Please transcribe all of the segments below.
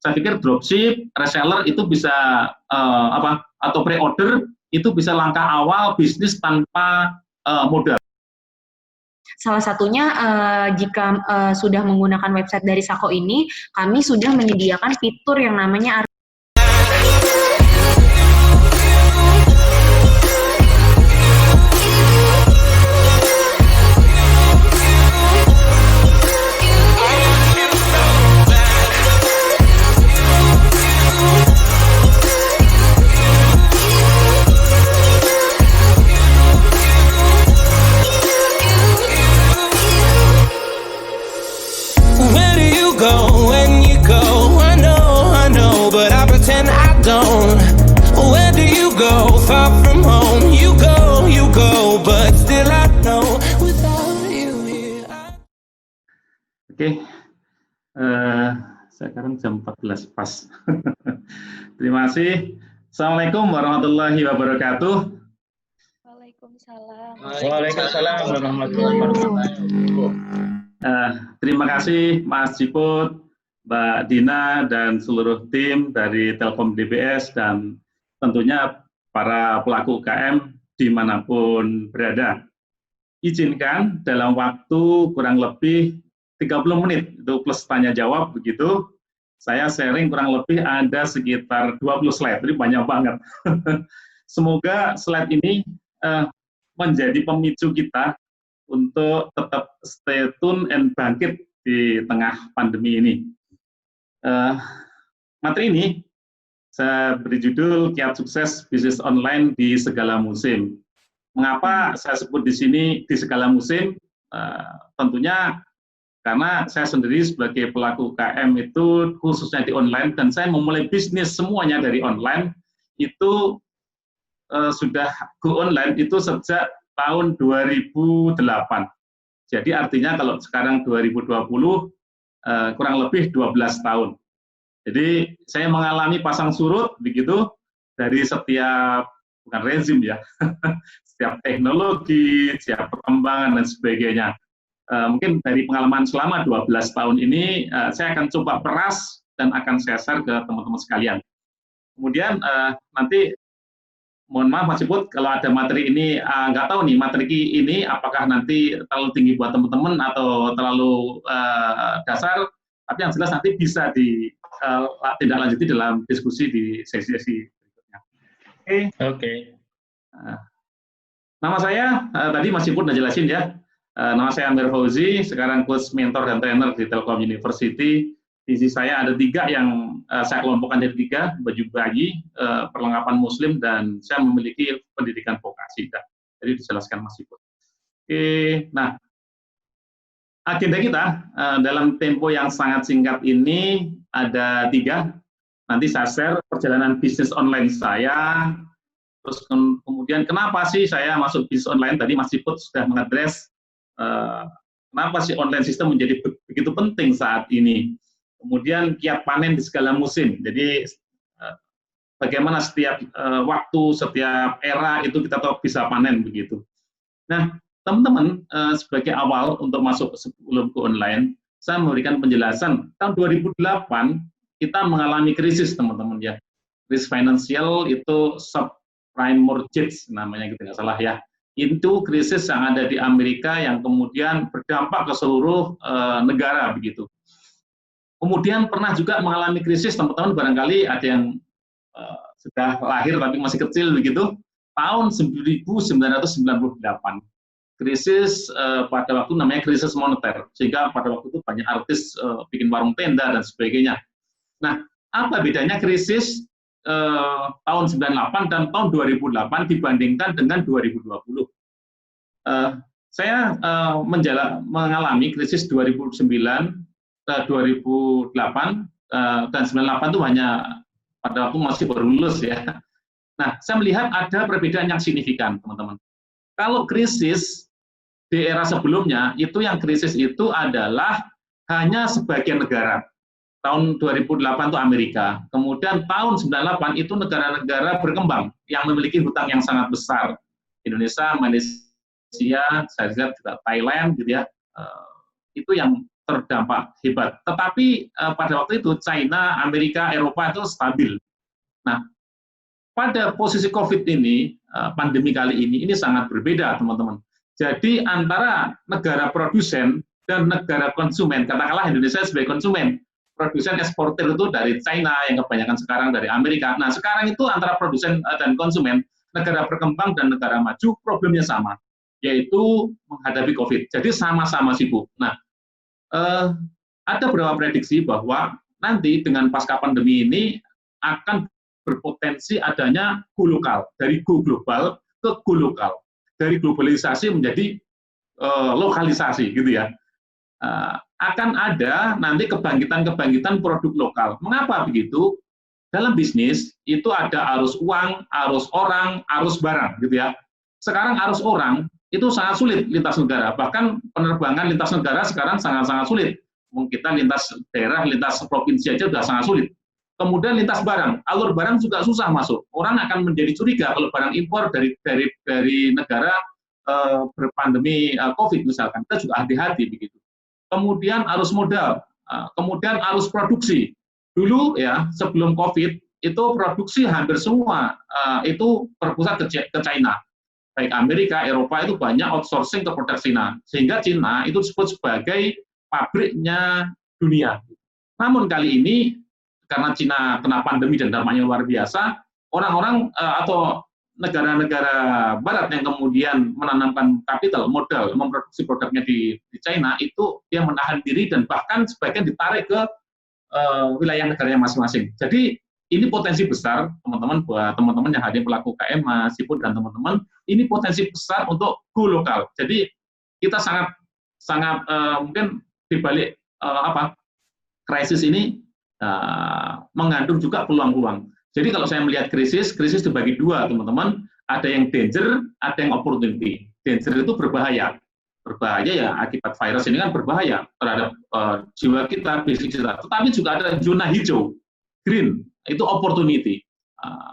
saya pikir dropship, reseller itu bisa atau pre-order itu bisa langkah awal bisnis tanpa modal. Salah satunya jika sudah menggunakan website dari Sako ini, kami sudah menyediakan fitur yang namanya Oke, sekarang jam 14 pas. Terima kasih. Assalamualaikum warahmatullahi wabarakatuh. Waalaikumsalam. Waalaikumsalam warahmatullahi wabarakatuh. Terima kasih Mas Ciput, Mbak Dina, dan seluruh tim dari Telkom DBS, dan tentunya para pelaku UKM dimanapun berada. Izinkan dalam waktu kurang lebih 30 menit, itu plus tanya jawab begitu, saya sharing kurang lebih ada sekitar 20 slide, jadi banyak banget. Semoga slide ini menjadi pemicu kita untuk tetap stay tune and bangkit di tengah pandemi ini. Materi ini saya beri judul Kiat Sukses Bisnis Online di Segala Musim. Mengapa saya sebut di sini di segala musim? Tentunya karena saya sendiri sebagai pelaku UKM itu khususnya di online, dan saya memulai bisnis semuanya dari online, itu sudah go online itu sejak tahun 2008. Jadi artinya kalau sekarang 2020 kurang lebih 12 tahun. Jadi saya mengalami pasang surut begitu dari setiap, bukan rezim ya, setiap teknologi, setiap perkembangan dan sebagainya. Mungkin dari pengalaman selama 12 tahun ini, saya akan coba peras dan akan saya share ke teman-teman sekalian. Kemudian nanti, mohon maaf Mas Ciput, kalau ada materi ini, nggak tahu nih materi ini apakah nanti terlalu tinggi buat teman-teman atau terlalu dasar, tapi yang jelas nanti bisa ditindaklanjuti dalam diskusi di sesi-sesi berikutnya. Oke. Nama saya, tadi Mas Ciput udah jelasin ya, nama saya Amir Fauzi, sekarang coach, mentor, dan trainer di Telkom University. Visi saya ada 3 yang saya kelompokkan dari 3, baju bayi, perlengkapan muslim, dan saya memiliki pendidikan vokasi. Jadi dijelaskan Mas Ciput. Oke, nah, agenda kita dalam tempo yang sangat singkat ini ada 3. Nanti saya share perjalanan bisnis online saya, terus kemudian kenapa sih saya masuk bisnis online, tadi Mas Ciput sudah mengadres kenapa sih online system menjadi begitu penting saat ini. Kemudian kiat panen di segala musim. Jadi bagaimana setiap waktu, setiap era itu kita tahu bisa panen begitu. Nah, teman-teman, sebagai awal untuk masuk sebelum ke online, saya memberikan penjelasan. Tahun 2008 kita mengalami krisis, teman-teman ya. Krisis finansial itu subprime mortgage namanya, gitu nggak salah ya. Itu krisis yang ada di Amerika yang kemudian berdampak ke seluruh negara begitu. Kemudian pernah juga mengalami krisis, teman-teman barangkali ada yang sudah lahir tapi masih kecil begitu, tahun 1998. Krisis pada waktu namanya krisis moneter, sehingga pada waktu itu banyak artis bikin warung tenda dan sebagainya. Nah, apa bedanya krisis tahun 98 dan tahun 2008 dibandingkan dengan 2020. Saya mengalami krisis 2009, 2008, dan 98 itu hanya pada waktu masih baru lulus ya. Nah, saya melihat ada perbedaan yang signifikan, teman-teman. Kalau krisis di era sebelumnya, itu yang krisis itu adalah hanya sebagian negara. Tahun 2008 itu Amerika, kemudian tahun 98 itu negara-negara berkembang yang memiliki hutang yang sangat besar. Indonesia, Malaysia, saya lihat juga Thailand, gitu ya. Itu yang terdampak hebat. Tetapi pada waktu itu China, Amerika, Eropa itu stabil. Nah, pada posisi COVID ini, pandemi kali ini sangat berbeda, teman-teman. Jadi antara negara produsen dan negara konsumen, katakanlah Indonesia sebagai konsumen, produsen eksportir itu dari China yang kebanyakan sekarang dari Amerika. Nah, sekarang itu antara produsen dan konsumen, negara berkembang dan negara maju, problemnya sama, yaitu menghadapi COVID. Jadi sama-sama sibuk. Nah, ada beberapa prediksi bahwa nanti dengan pasca pandemi ini akan berpotensi adanya go lokal, dari go global ke go lokal, dari globalisasi menjadi lokalisasi, gitu ya. Akan ada nanti kebangkitan produk lokal. Mengapa begitu? Dalam bisnis itu ada arus uang, arus orang, arus barang, gitu ya. Sekarang arus orang itu sangat sulit lintas negara, bahkan penerbangan lintas negara sekarang sangat-sangat sulit. Kita lintas daerah, lintas provinsi aja sudah sangat sulit. Kemudian lintas barang, alur barang juga susah masuk. Orang akan menjadi curiga kalau barang impor dari negara berpandemi COVID misalkan, kita juga hati-hati begitu. Kemudian arus modal, kemudian arus produksi. Dulu ya sebelum COVID itu produksi hampir semua itu berpusat ke China. Baik Amerika, Eropa itu banyak outsourcing ke produk China, sehingga China itu disebut sebagai pabriknya dunia. Namun kali ini karena China kena pandemi dan dampaknya luar biasa, orang-orang atau negara-negara Barat yang kemudian menanamkan kapital modal memproduksi produknya di China itu dia menahan diri dan bahkan sebagian ditarik ke wilayah negaranya masing-masing. Jadi ini potensi besar, teman-teman, buat teman-teman yang hadir pelaku UKM, Mas Ipul dan teman-teman, ini potensi besar untuk go lokal. Jadi kita sangat mungkin di balik krisis ini mengandung juga peluang-peluang. Jadi kalau saya melihat krisis dibagi dua, teman-teman. Ada yang danger, ada yang opportunity. Danger itu berbahaya ya akibat virus ini kan berbahaya terhadap jiwa kita, fisik kita. Tetapi juga ada zona hijau, green. Itu opportunity,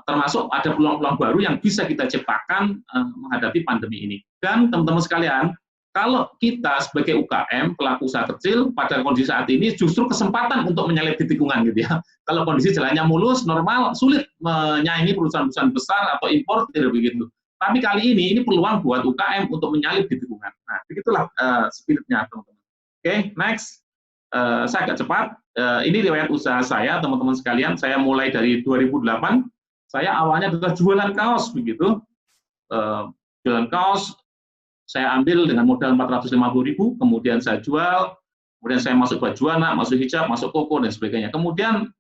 termasuk ada peluang-peluang baru yang bisa kita ciptakan menghadapi pandemi ini. Dan teman-teman sekalian, kalau kita sebagai UKM, pelaku usaha kecil, pada kondisi saat ini justru kesempatan untuk menyalip di tikungan gitu ya. Kalau kondisi jalannya mulus, normal, sulit menyaingi perusahaan-perusahaan besar atau importir begitu. Tapi kali ini peluang buat UKM untuk menyalip di tikungan. Nah, begitulah spiritnya teman-teman. Oke, next. Saya agak cepat. Ini riwayat usaha saya, teman-teman sekalian. Saya mulai dari 2008. Saya awalnya adalah jualan kaos, begitu. Jualan kaos, saya ambil dengan modal 450.000, kemudian saya jual, kemudian saya masuk baju anak, masuk hijab, masuk koko, dan sebagainya. Kemudian,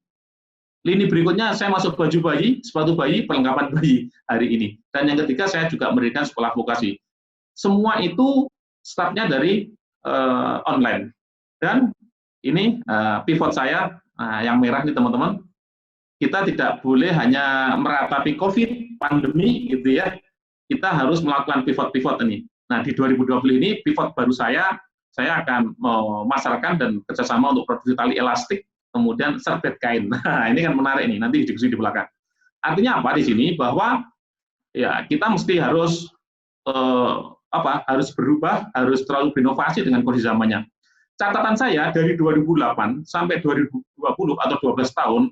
lini berikutnya saya masuk baju bayi, sepatu bayi, perlengkapan bayi hari ini. Dan yang ketiga, saya juga mendirikan sekolah vokasi. Semua itu startnya dari online. Dan ini pivot saya, yang merah nih teman-teman, kita tidak boleh hanya meratapi COVID, pandemi gitu ya, kita harus melakukan pivot-pivot ini. Nah di 2020 ini pivot baru saya akan memasarkan dan kerjasama untuk produksi tali elastik, kemudian serbet kain. Nah ini kan menarik nih, nanti diskusi di belakang. Artinya apa di sini? Bahwa ya kita mesti harus harus berubah, harus terlalu berinovasi dengan kondisi zamannya. Catatan saya dari 2008 sampai 2020 atau 12 tahun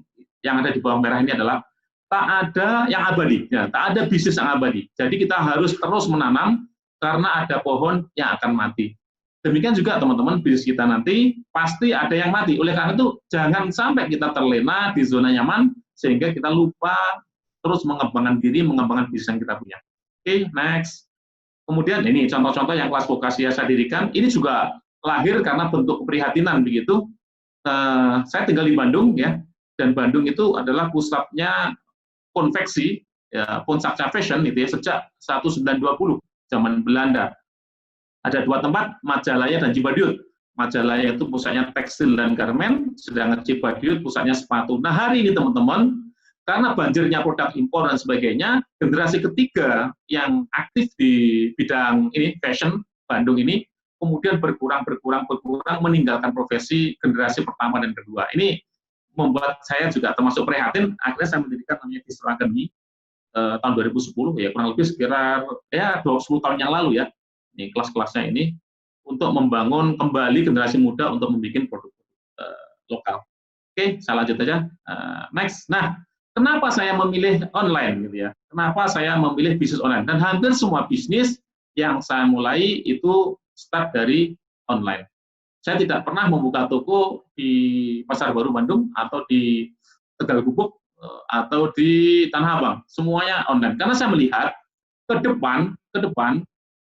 yang ada di bawah merah ini adalah tak ada yang abadi, ya, tak ada bisnis yang abadi. Jadi kita harus terus menanam karena ada pohon yang akan mati. Demikian juga teman-teman, bisnis kita nanti pasti ada yang mati. Oleh karena itu jangan sampai kita terlena di zona nyaman sehingga kita lupa terus mengembangkan diri, mengembangkan bisnis yang kita punya. Oke, next. Kemudian ini contoh-contoh yang kelas vokasi saya dirikan, ini juga lahir karena bentuk keprihatinan begitu. Saya tinggal di Bandung ya, dan Bandung itu adalah pusatnya konveksi, ya, Puncaknya fashion itu ya, sejak 1920 zaman Belanda. Ada dua tempat, Majalaya dan Cibaduyut. Majalaya itu pusatnya tekstil dan garmen, sedangkan Cibaduyut pusatnya sepatu. Nah hari ini teman-teman, karena banjirnya produk impor dan sebagainya, generasi ketiga yang aktif di bidang ini fashion Bandung ini kemudian berkurang meninggalkan profesi generasi pertama dan kedua. Ini membuat saya juga termasuk prihatin. Akhirnya saya mendirikan namanya Distro Academy tahun 2010 ya, kurang lebih sekitar ya 20 tahun yang lalu ya. Ini kelas-kelasnya ini untuk membangun kembali generasi muda untuk membuat produk lokal. Oke, saya lanjut aja. Next. Nah, kenapa saya memilih online gitu ya? Kenapa saya memilih bisnis online? Dan hampir semua bisnis yang saya mulai itu start dari online. Saya tidak pernah membuka toko di Pasar Baru Bandung atau di Tegal Gubuk atau di Tanah Abang. Semuanya online. Karena saya melihat ke depan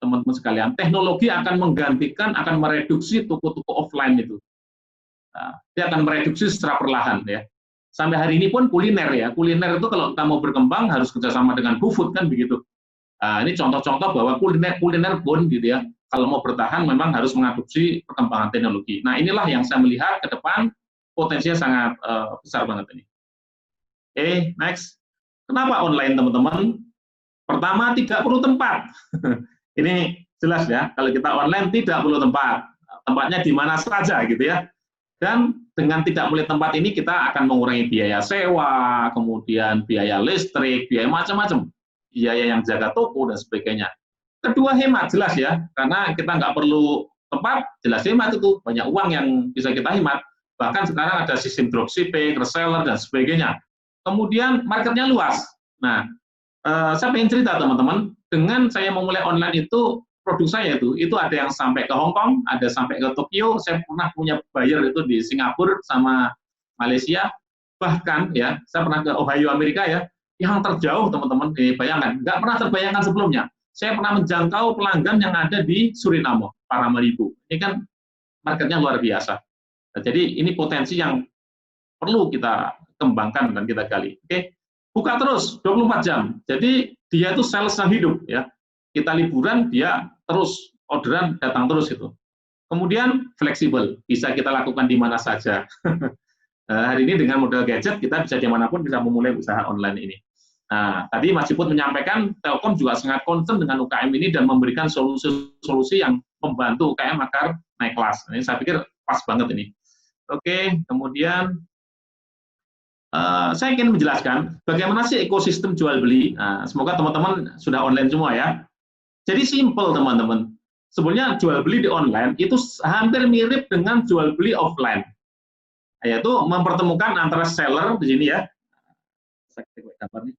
teman-teman sekalian, teknologi akan menggantikan, akan mereduksi toko-toko offline itu. Nah, dia akan mereduksi secara perlahan ya. Sampai hari ini pun kuliner ya. Kuliner itu kalau kita mau berkembang harus kerjasama dengan GoFood kan begitu. Nah, ini contoh-contoh bahwa kuliner pun gitu ya. Kalau mau bertahan memang harus mengadopsi perkembangan teknologi. Nah, inilah yang saya melihat ke depan potensinya sangat besar banget ini. Oke, next. Kenapa online, teman-teman? Pertama, tidak perlu tempat. Ini jelas ya, kalau kita online tidak perlu tempat. Tempatnya di mana saja gitu ya. Dan dengan tidak boleh tempat ini kita akan mengurangi biaya sewa, kemudian biaya listrik, biaya macam-macam. Biaya yang jaga toko dan sebagainya. Kedua, hemat, jelas ya, karena kita nggak perlu tempat, jelas hemat itu, banyak uang yang bisa kita hemat. Bahkan sekarang ada sistem dropshipping, reseller, dan sebagainya. Kemudian marketnya luas. Nah, saya pengen cerita teman-teman, dengan saya memulai online itu, produk saya itu ada yang sampai ke Hong Kong, ada sampai ke Tokyo, saya pernah punya buyer itu di Singapura sama Malaysia, bahkan ya, saya pernah ke Ohio, Amerika ya, yang terjauh teman-teman, bayangkan, nggak pernah terbayangkan sebelumnya. Saya pernah menjangkau pelanggan yang ada di Suriname, Paramaribo. Ini kan marketnya luar biasa. Nah, jadi ini potensi yang perlu kita kembangkan dan kita gali. Oke, buka terus 24 jam. Jadi dia itu sales yang hidup ya. Kita liburan, dia terus orderan datang terus itu. Kemudian fleksibel, bisa kita lakukan di mana saja. Hari ini dengan modal gadget kita bisa dimanapun bisa memulai usaha online ini. Nah, tadi Mas Ciput menyampaikan Telkom juga sangat concern dengan UKM ini dan memberikan solusi-solusi yang membantu UKM agar naik kelas. Ini saya pikir pas banget ini. Oke, kemudian saya ingin menjelaskan bagaimana sih ekosistem jual beli. Nah, semoga teman-teman sudah online semua ya. Jadi simple teman-teman. Sebenarnya jual beli di online itu hampir mirip dengan jual beli offline. Yaitu mempertemukan antara seller di sini ya. Saya cek gambar nih.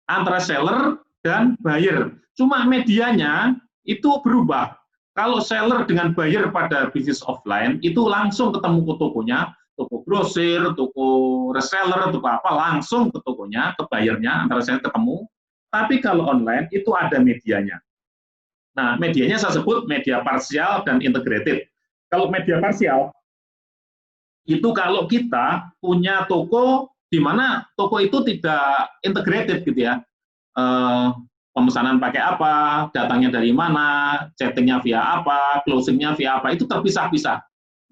Antara seller dan buyer. Cuma medianya itu berubah. Kalau seller dengan buyer pada bisnis offline, itu langsung ketemu ke tokonya, toko grosir, toko reseller, toko apa, langsung ke tokonya, ke buyernya, antara seller ketemu. Tapi kalau online, itu ada medianya. Nah, medianya saya sebut media parsial dan integrated. Kalau media parsial, itu kalau kita punya toko di mana toko itu tidak integrated gitu ya, pemesanan pakai apa, datangnya dari mana, chattingnya via apa, closingnya via apa, itu terpisah-pisah.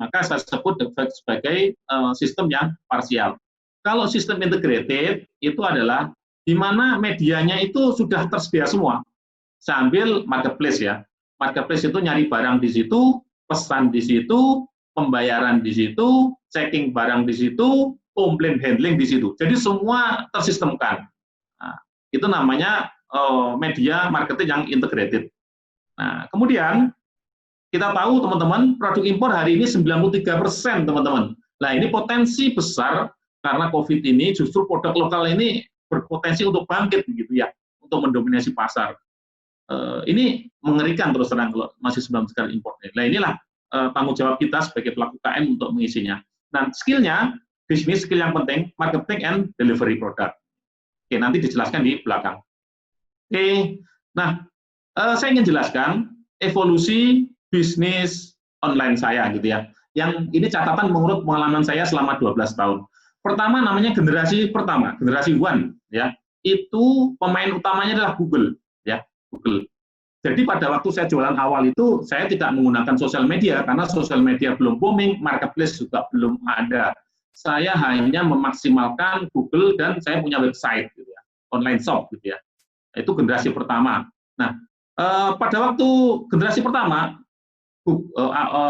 Maka saya sebut sebagai sistem yang parsial. Kalau sistem integrated itu adalah di mana medianya itu sudah tersedia semua. Sambil marketplace ya. Marketplace itu nyari barang di situ, pesan di situ, pembayaran di situ, checking barang di situ, komplain handling di situ. Jadi semua tersistemkan. Nah, itu namanya media marketing yang integrated. Nah, kemudian kita tahu teman-teman, produk impor hari ini 93% teman-teman. Nah, ini potensi besar karena COVID ini justru produk lokal ini berpotensi untuk bangkit begitu ya, untuk mendominasi pasar. Ini mengerikan terus terang kalau masih 90% impor. Nah, inilah tanggung jawab kita sebagai pelaku UKM untuk mengisinya. Nah, skillnya di sini skill yang penting, marketing and delivery product. Oke, nanti dijelaskan di belakang. Oke, nah saya ingin jelaskan evolusi bisnis online saya gitu ya. Yang ini catatan menurut pengalaman saya selama 12 tahun. Pertama namanya generasi pertama, generasi one ya. Itu pemain utamanya adalah Google ya, Google. Jadi pada waktu saya jualan awal itu saya tidak menggunakan sosial media karena sosial media belum booming, marketplace juga belum ada. Saya hanya memaksimalkan Google dan saya punya website gitu ya, online shop gitu ya. Itu generasi pertama. Nah, pada waktu generasi pertama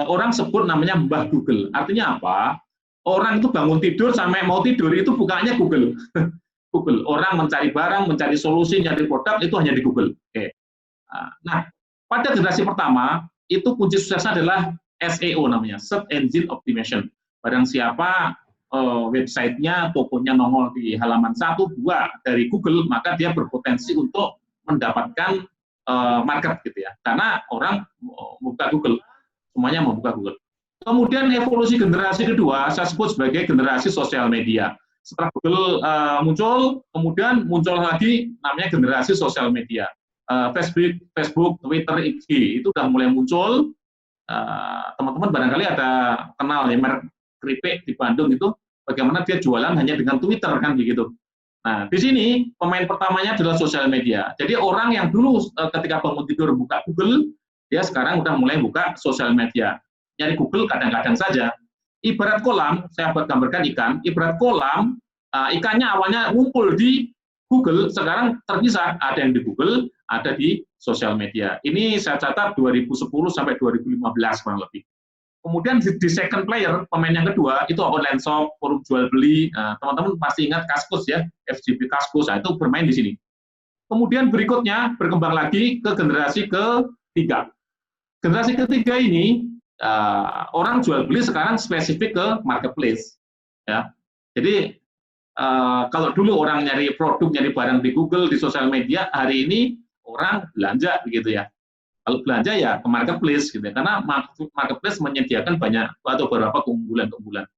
orang sebut namanya Mbah Google. Artinya apa? Orang itu bangun tidur sampai mau tidur itu bukannya Google. Google. Orang mencari barang, mencari solusi, nyari produk itu hanya di Google. Oke. Nah, pada generasi pertama itu kunci suksesnya adalah SEO namanya, Search Engine Optimization. Barang siapa websitenya, tokonya nongol di halaman 1, 2 dari Google, maka dia berpotensi untuk mendapatkan market gitu ya. Karena orang membuka Google, semuanya membuka Google. Kemudian evolusi generasi kedua, saya sebut sebagai generasi sosial media. Setelah Google muncul, kemudian muncul lagi namanya generasi sosial media. Facebook, Twitter, IG, itu sudah mulai muncul. Teman-teman barangkali ada kenal ya, merek keripik di Bandung itu, bagaimana dia jualan hanya dengan Twitter, kan begitu. Nah, di sini pemain pertamanya adalah sosial media. Jadi orang yang dulu ketika bangun tidur buka Google, dia sekarang udah mulai buka sosial media. Nyari Google kadang-kadang saja. Ibarat kolam, saya buat gambarkan ikan, ibarat kolam, ikannya awalnya ngumpul di Google, sekarang terpisah, ada yang di Google, ada di sosial media. Ini saya catat 2010 sampai 2015 kurang lebih. Kemudian di second player, pemain yang kedua, itu online shop, forum jual beli. Teman-teman pasti ingat Kaskus ya, FGP Kaskus, itu bermain di sini. Kemudian berikutnya berkembang lagi ke generasi ketiga. Generasi ketiga ini, orang jual beli sekarang spesifik ke marketplace. Ya. Jadi kalau dulu orang nyari produk, nyari barang di Google, di sosial media, hari ini orang belanja begitu ya. Kalau belanja ya ke marketplace gitu ya, karena marketplace menyediakan banyak atau beberapa keunggulan-keunggulan.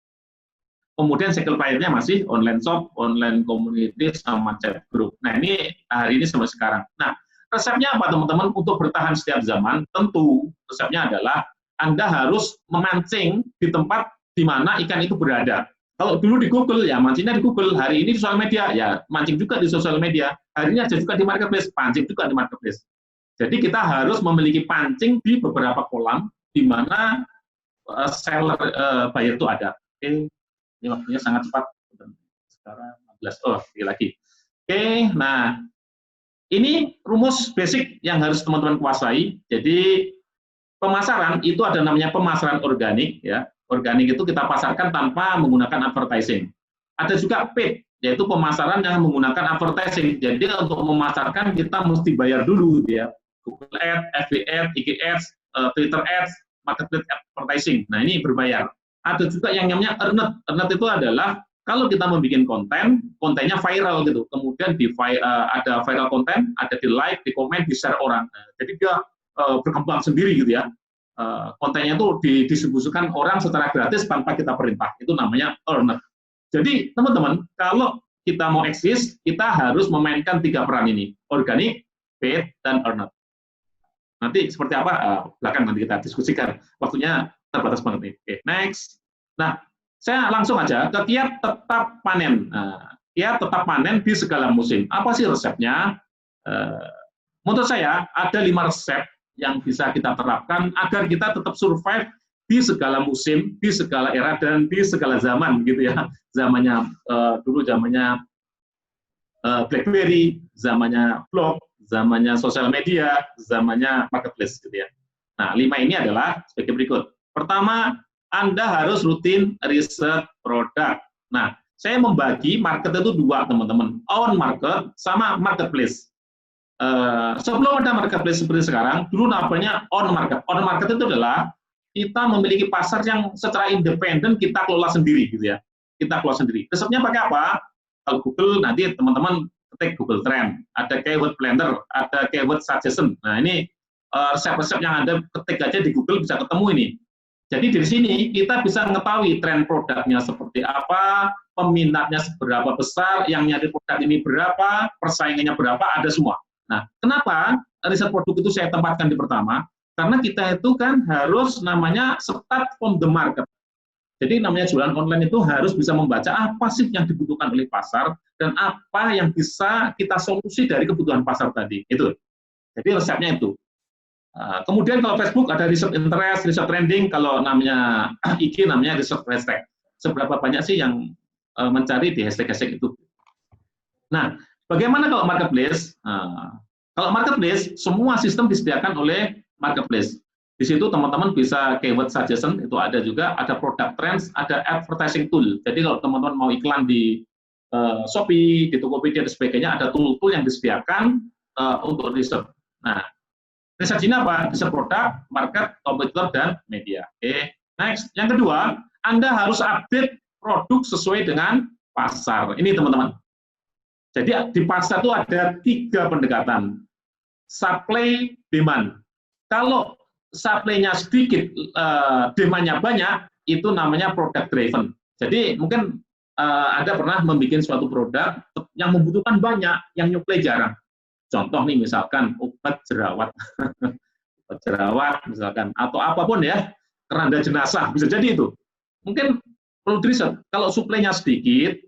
Kemudian second player-nya masih online shop, online community, sama chat group. Nah ini hari ini sampai sekarang. Nah resepnya apa teman-teman untuk bertahan setiap zaman? Tentu resepnya adalah Anda harus memancing di tempat di mana ikan itu berada. Kalau dulu di Google, ya mancingnya di Google. Hari ini di sosial media, ya mancing juga di sosial media. Hari ini aja juga di marketplace, pancing juga di marketplace. Jadi kita harus memiliki pancing di beberapa kolam di mana seller buyer itu ada. Oke, ini waktunya sangat cepat. Sekarang 15. Oh, lagi. Oke, nah ini rumus basic yang harus teman-teman kuasai. Jadi pemasaran itu ada namanya pemasaran organik ya. Organik itu kita pasarkan tanpa menggunakan advertising. Ada juga paid, yaitu pemasaran yang menggunakan advertising. Jadi untuk memasarkan kita mesti bayar dulu ya. Google Ads, FB Ads, IG Ads, Twitter Ads, Marketplace Advertising. Nah, ini berbayar. Ada juga yang namanya earned. Earned itu adalah kalau kita membuat konten, kontennya viral gitu. Kemudian ada viral konten, ada di like, di komen, di share orang. Nah, jadi dia berkembang sendiri gitu ya. Kontennya itu didistribusikan orang secara gratis tanpa kita perintah. Itu namanya earned. Jadi, teman-teman, kalau kita mau eksis, kita harus memainkan 3 peran ini. Organik, paid, dan earned. Nanti seperti apa, belakang nanti kita diskusikan. Waktunya terbatas banget nih. Oke, next. Nah, saya langsung aja ke kiat tetap panen. Kiat tetap panen di segala musim. Apa sih resepnya? Menurut saya, ada 5 resep yang bisa kita terapkan agar kita tetap survive di segala musim, di segala era, dan di segala zaman, gitu ya. Zamannya, dulu zamannya BlackBerry, zamannya blog, zamannya sosial media, zamannya marketplace gitu ya. Nah, 5 ini adalah sebagai berikut. Pertama, Anda harus rutin riset produk. Nah, saya membagi market itu 2, teman-teman. Own market sama marketplace. Sebelum ada marketplace seperti sekarang, dulu namanya own market. Own market itu adalah kita memiliki pasar yang secara independen kita kelola sendiri gitu ya. Kita kelola sendiri. Resepnya pakai apa? Kalau Google nanti teman-teman ketik Google Trend, ada keyword planner, ada keyword suggestion. Nah ini resep-resep yang Anda ketik aja di Google bisa ketemu ini. Jadi dari sini kita bisa mengetahui tren produknya seperti apa, peminatnya seberapa besar, yang nyari produk ini berapa, persaingannya berapa, ada semua. Nah kenapa riset produk itu saya tempatkan di pertama? Karena kita itu kan harus namanya start from the market. Jadi namanya jualan online itu harus bisa membaca apa sih yang dibutuhkan oleh pasar dan apa yang bisa kita solusi dari kebutuhan pasar tadi. Itu. Jadi resepnya itu. Kemudian kalau Facebook ada riset interest, riset trending, kalau namanya IG namanya riset hashtag. Seberapa banyak sih yang mencari di hashtag-hashtag itu. Nah, bagaimana kalau marketplace? Kalau marketplace, semua sistem disediakan oleh marketplace. Di situ teman-teman bisa keyword suggestion, itu ada juga, ada product trends, ada advertising tool. Jadi kalau teman-teman mau iklan di Shopee, di Tokopedia, dan sebagainya, ada tool-tool yang disediakan untuk riset. Nah, Research ini apa? Riset produk, market, kompetitor, dan media. Oke. Next. Yang kedua, Anda harus update produk sesuai dengan pasar. Ini teman-teman. Jadi di pasar itu ada 3 pendekatan. Supply, demand. Kalau supply-nya sedikit, demand-nya banyak, itu namanya product driven. Jadi mungkin Anda pernah membuat suatu produk yang membutuhkan banyak, yang nyuplai jarang. Contoh nih misalkan obat jerawat, obat jerawat misalkan, atau apapun ya, keranda jenazah, bisa jadi itu. Mungkin perlu diriset, kalau suplainya sedikit,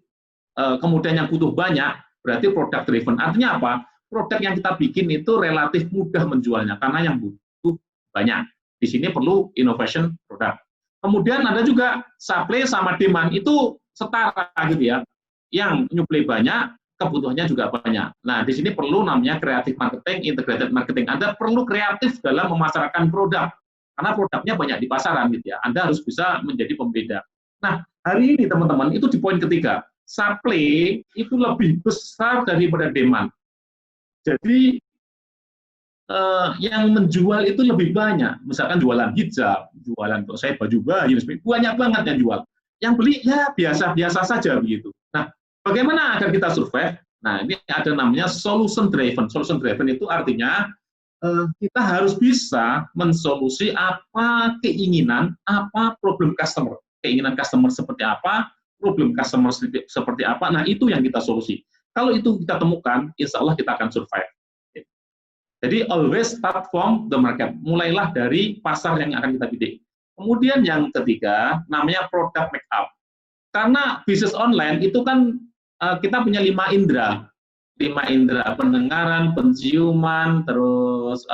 kemudian yang butuh banyak, berarti product driven. Artinya apa? Produk yang kita bikin itu relatif mudah menjualnya, karena yang butuh banyak. Di sini perlu innovation product. Kemudian ada juga supply sama demand, itu setara gitu ya. Yang nyuplai banyak, kebutuhannya juga banyak. Nah, di sini perlu namanya creative marketing, integrated marketing. Anda perlu kreatif dalam memasarkan produk, karena produknya banyak di pasaran gitu ya. Anda harus bisa menjadi pembeda. Nah, hari ini teman-teman, itu di poin ketiga. Supply itu lebih besar daripada demand. Jadi, yang menjual itu lebih banyak. Misalkan jualan hijab, jualan untuk saya baju bayi, banyak banget yang jual. Yang beli ya biasa-biasa saja begitu. Nah, bagaimana agar kita survive? Nah, ini ada namanya solution driven. Solution driven itu artinya kita harus bisa mensolusi apa keinginan, apa problem customer. Keinginan customer seperti apa, problem customer seperti apa. Nah, itu yang kita solusi. Kalau itu kita temukan, insya Allah kita akan survive. Jadi always start from the market. Mulailah dari pasar yang akan kita bidik. Kemudian yang ketiga, namanya product make up. Karena bisnis online itu kan kita punya 5 indera. 5 indera, pendengaran, penciuman, terus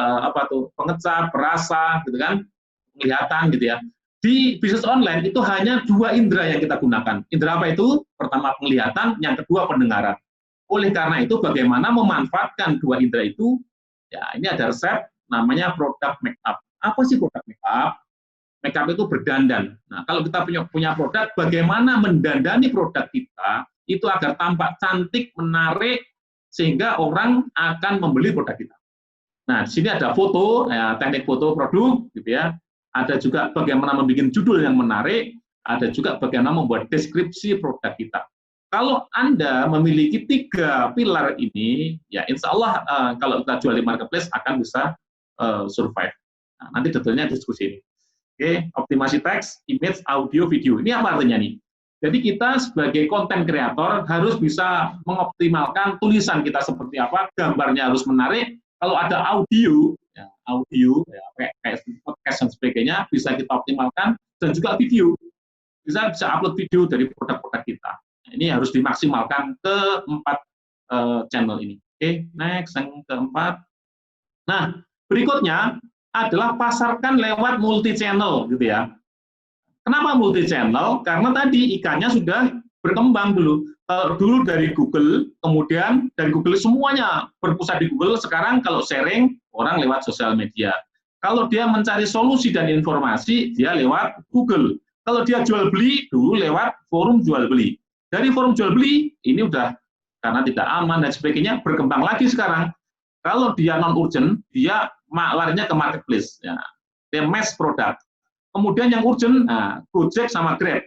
pengecap, perasa, gitu kan, penglihatan gitu ya. Di bisnis online itu hanya 2 indera yang kita gunakan. Indera apa itu? Pertama penglihatan, yang kedua pendengaran. Oleh karena itu bagaimana memanfaatkan 2 indera itu? Ya, ini ada resep namanya product make up. Apa sih product make up? Make up itu berdandan. Nah, kalau kita punya produk, bagaimana mendandani produk kita itu agar tampak cantik, menarik, sehingga orang akan membeli produk kita. Nah, di sini ada foto, ya, teknik foto produk, gitu ya. Ada juga bagaimana membuat judul yang menarik, ada juga bagaimana membuat deskripsi produk kita. Kalau Anda memiliki 3 pilar ini, ya insya Allah kalau kita jual di marketplace akan bisa survive. Nah, nanti detailnya diskusi ini. Oke, optimasi teks, image, audio, video. Ini apa artinya nih? Jadi kita sebagai konten kreator harus bisa mengoptimalkan tulisan kita seperti apa, gambarnya harus menarik. Kalau ada audio, ya, kayak podcast dan sebagainya, bisa kita optimalkan, dan juga video. Bisa upload video dari produk-produk kita. Ini harus dimaksimalkan ke 4 channel ini. Oke, next, yang keempat. Nah, berikutnya adalah pasarkan lewat multi channel, gitu ya. Kenapa multi channel? Karena tadi ikannya sudah berkembang dulu. Dulu dari Google, kemudian dari Google semuanya berpusat di Google. Sekarang kalau sharing, orang lewat sosial media. Kalau dia mencari solusi dan informasi, dia lewat Google. Kalau dia jual beli, dulu lewat forum jual beli. Dari forum jual beli, ini udah karena tidak aman dan sebagainya, berkembang lagi sekarang. Kalau dia non-urgent, dia larinya ke marketplace. Ya. Dia mass product. Kemudian yang urgent, Gojek sama Grab,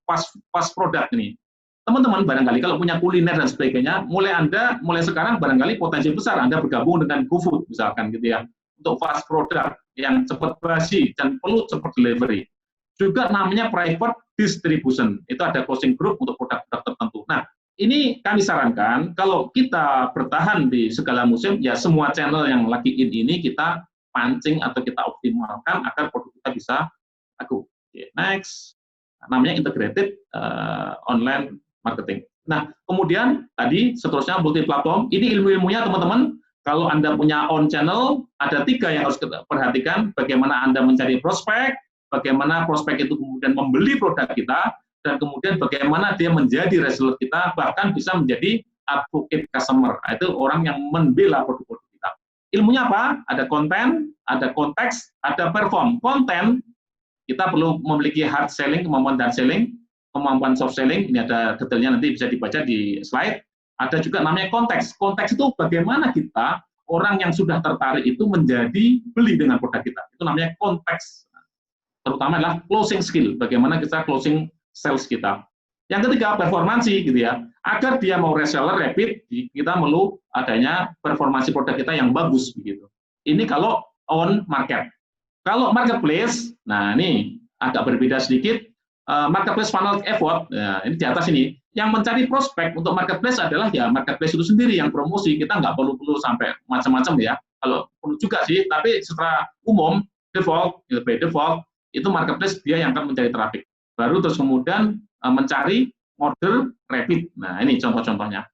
pas produk ini. Teman-teman barangkali kalau punya kuliner dan sebagainya, mulai sekarang barangkali potensi besar Anda bergabung dengan GoFood misalkan gitu ya, untuk fast product yang cepat basi dan perlu cepat delivery. Juga namanya private distribution, itu ada closing group untuk produk-produk tertentu. Nah, ini kami sarankan kalau kita bertahan di segala musim, ya semua channel yang lagi ini kita pancing atau kita optimalkan agar produk kita bisa laku. Next, namanya integrated online marketing. Nah, kemudian tadi seterusnya multi platform. Ini ilmu-ilmunya teman-teman. Kalau Anda punya on channel, ada 3 yang harus kita perhatikan. Bagaimana Anda mencari prospek, bagaimana prospek itu kemudian membeli produk kita, dan kemudian bagaimana dia menjadi reseller kita, bahkan bisa menjadi advocate customer. Itu orang yang membela produk-produk kita. Ilmunya apa? Ada konten, ada konteks, ada perform. Konten, kita perlu memiliki hard selling, kemampuan hard selling, kemampuan soft selling, ini ada detailnya nanti bisa dibaca di slide. Ada juga namanya konteks. Konteks itu bagaimana kita orang yang sudah tertarik itu menjadi beli dengan produk kita. Itu namanya konteks. Terutama adalah closing skill, bagaimana kita closing sales kita. Yang ketiga, performansi gitu ya. Agar dia mau reseller rapid, kita perlu adanya performansi produk kita yang bagus begitu. Ini kalau on market. Kalau marketplace, nah ini agak berbeda sedikit. Marketplace funnel effort, nah, ini di atas ini. Yang mencari prospek untuk marketplace adalah ya marketplace itu sendiri yang promosi. Kita nggak perlu sampai macam-macam ya. Kalau perlu juga sih, tapi secara umum default, by default itu marketplace dia yang akan mencari traffic. Baru terus kemudian mencari order rapid. Nah ini contoh-contohnya.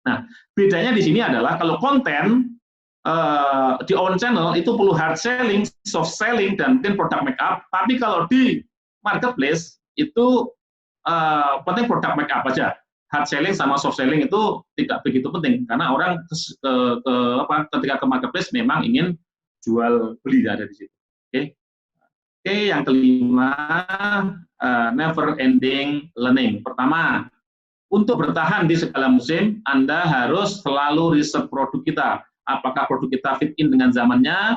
Nah bedanya di sini adalah kalau konten di on channel itu perlu hard selling, soft selling, dan mungkin produk make up. Tapi kalau di marketplace itu penting produk make up aja. Hard selling sama soft selling itu tidak begitu penting karena orang ketika ke marketplace memang ingin jual beli ada di situ. Oke, yang kelima, never ending learning. Pertama, untuk bertahan di segala musim, Anda harus selalu riset produk kita. Apakah produk kita fit in dengan zamannya,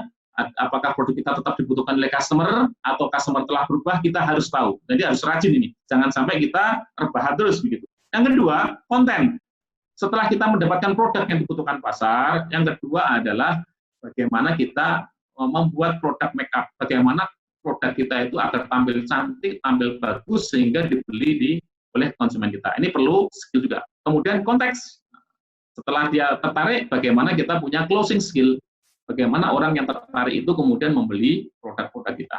apakah produk kita tetap dibutuhkan oleh customer, atau customer telah berubah, kita harus tahu. Jadi harus rajin ini, jangan sampai kita rebahan terus begitu. Yang kedua, konten. Setelah kita mendapatkan produk yang dibutuhkan pasar, yang kedua adalah bagaimana kita membuat produk make up, bagaimana produk kita itu agar tampil cantik, tampil bagus, sehingga dibeli oleh konsumen kita. Ini perlu skill juga. Kemudian konteks. Setelah dia tertarik, bagaimana kita punya closing skill. Bagaimana orang yang tertarik itu kemudian membeli produk-produk kita.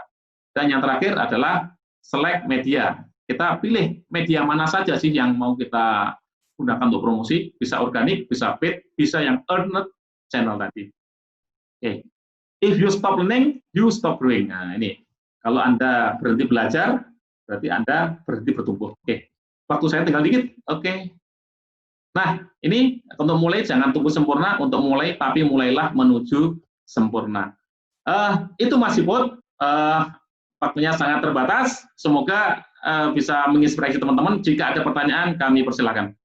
Dan yang terakhir adalah select media. Kita pilih media mana saja sih yang mau kita gunakan untuk promosi. Bisa organik, bisa paid, bisa yang earned channel tadi. Oke. If you stop learning, you stop growing. Nah, ini. Kalau Anda berhenti belajar, berarti Anda berhenti bertumbuh. Oke. Waktu saya tinggal dikit. Oke. Nah, ini untuk mulai jangan tunggu sempurna, untuk mulai tapi mulailah menuju sempurna. Itu Mas Iput, waktunya sangat terbatas. Semoga bisa menginspirasi teman-teman. Jika ada pertanyaan, kami persilakan.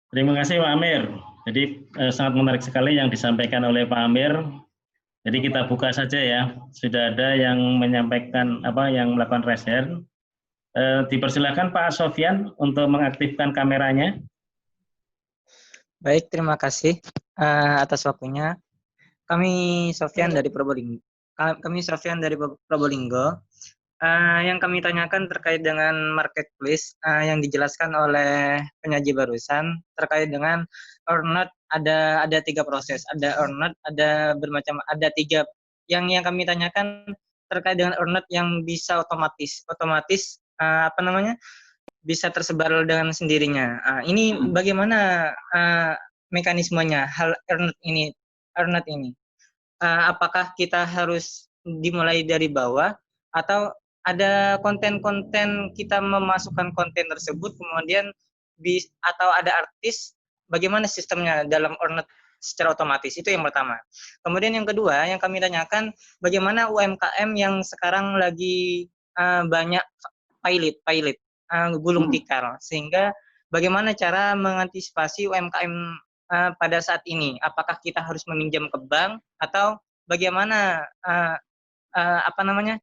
Terima kasih Pak Amir. Jadi sangat menarik sekali yang disampaikan oleh Pak Amir. Jadi kita buka saja ya. Sudah ada yang menyampaikan yang melakukan raise hand. Dipersilakan Pak Sofyan untuk mengaktifkan kameranya. Baik, terima kasih atas waktunya. Kami Sofyan dari Probolinggo. Yang kami tanyakan terkait dengan marketplace yang dijelaskan oleh penyaji barusan terkait dengan earned ada 3 proses, ada earned, ada tiga. Yang kami tanyakan terkait dengan earned yang bisa otomatis bisa tersebar dengan sendirinya. Ini bagaimana mekanismenya hal earned ini? Apakah kita harus dimulai dari bawah atau ada konten-konten kita memasukkan konten tersebut kemudian atau ada artis, bagaimana sistemnya dalam earned secara otomatis? Itu yang pertama. Kemudian yang kedua yang kami tanyakan, bagaimana UMKM yang sekarang lagi banyak pilot gulung tikar, sehingga bagaimana cara mengantisipasi UMKM pada saat ini? Apakah kita harus meminjam ke bank atau bagaimana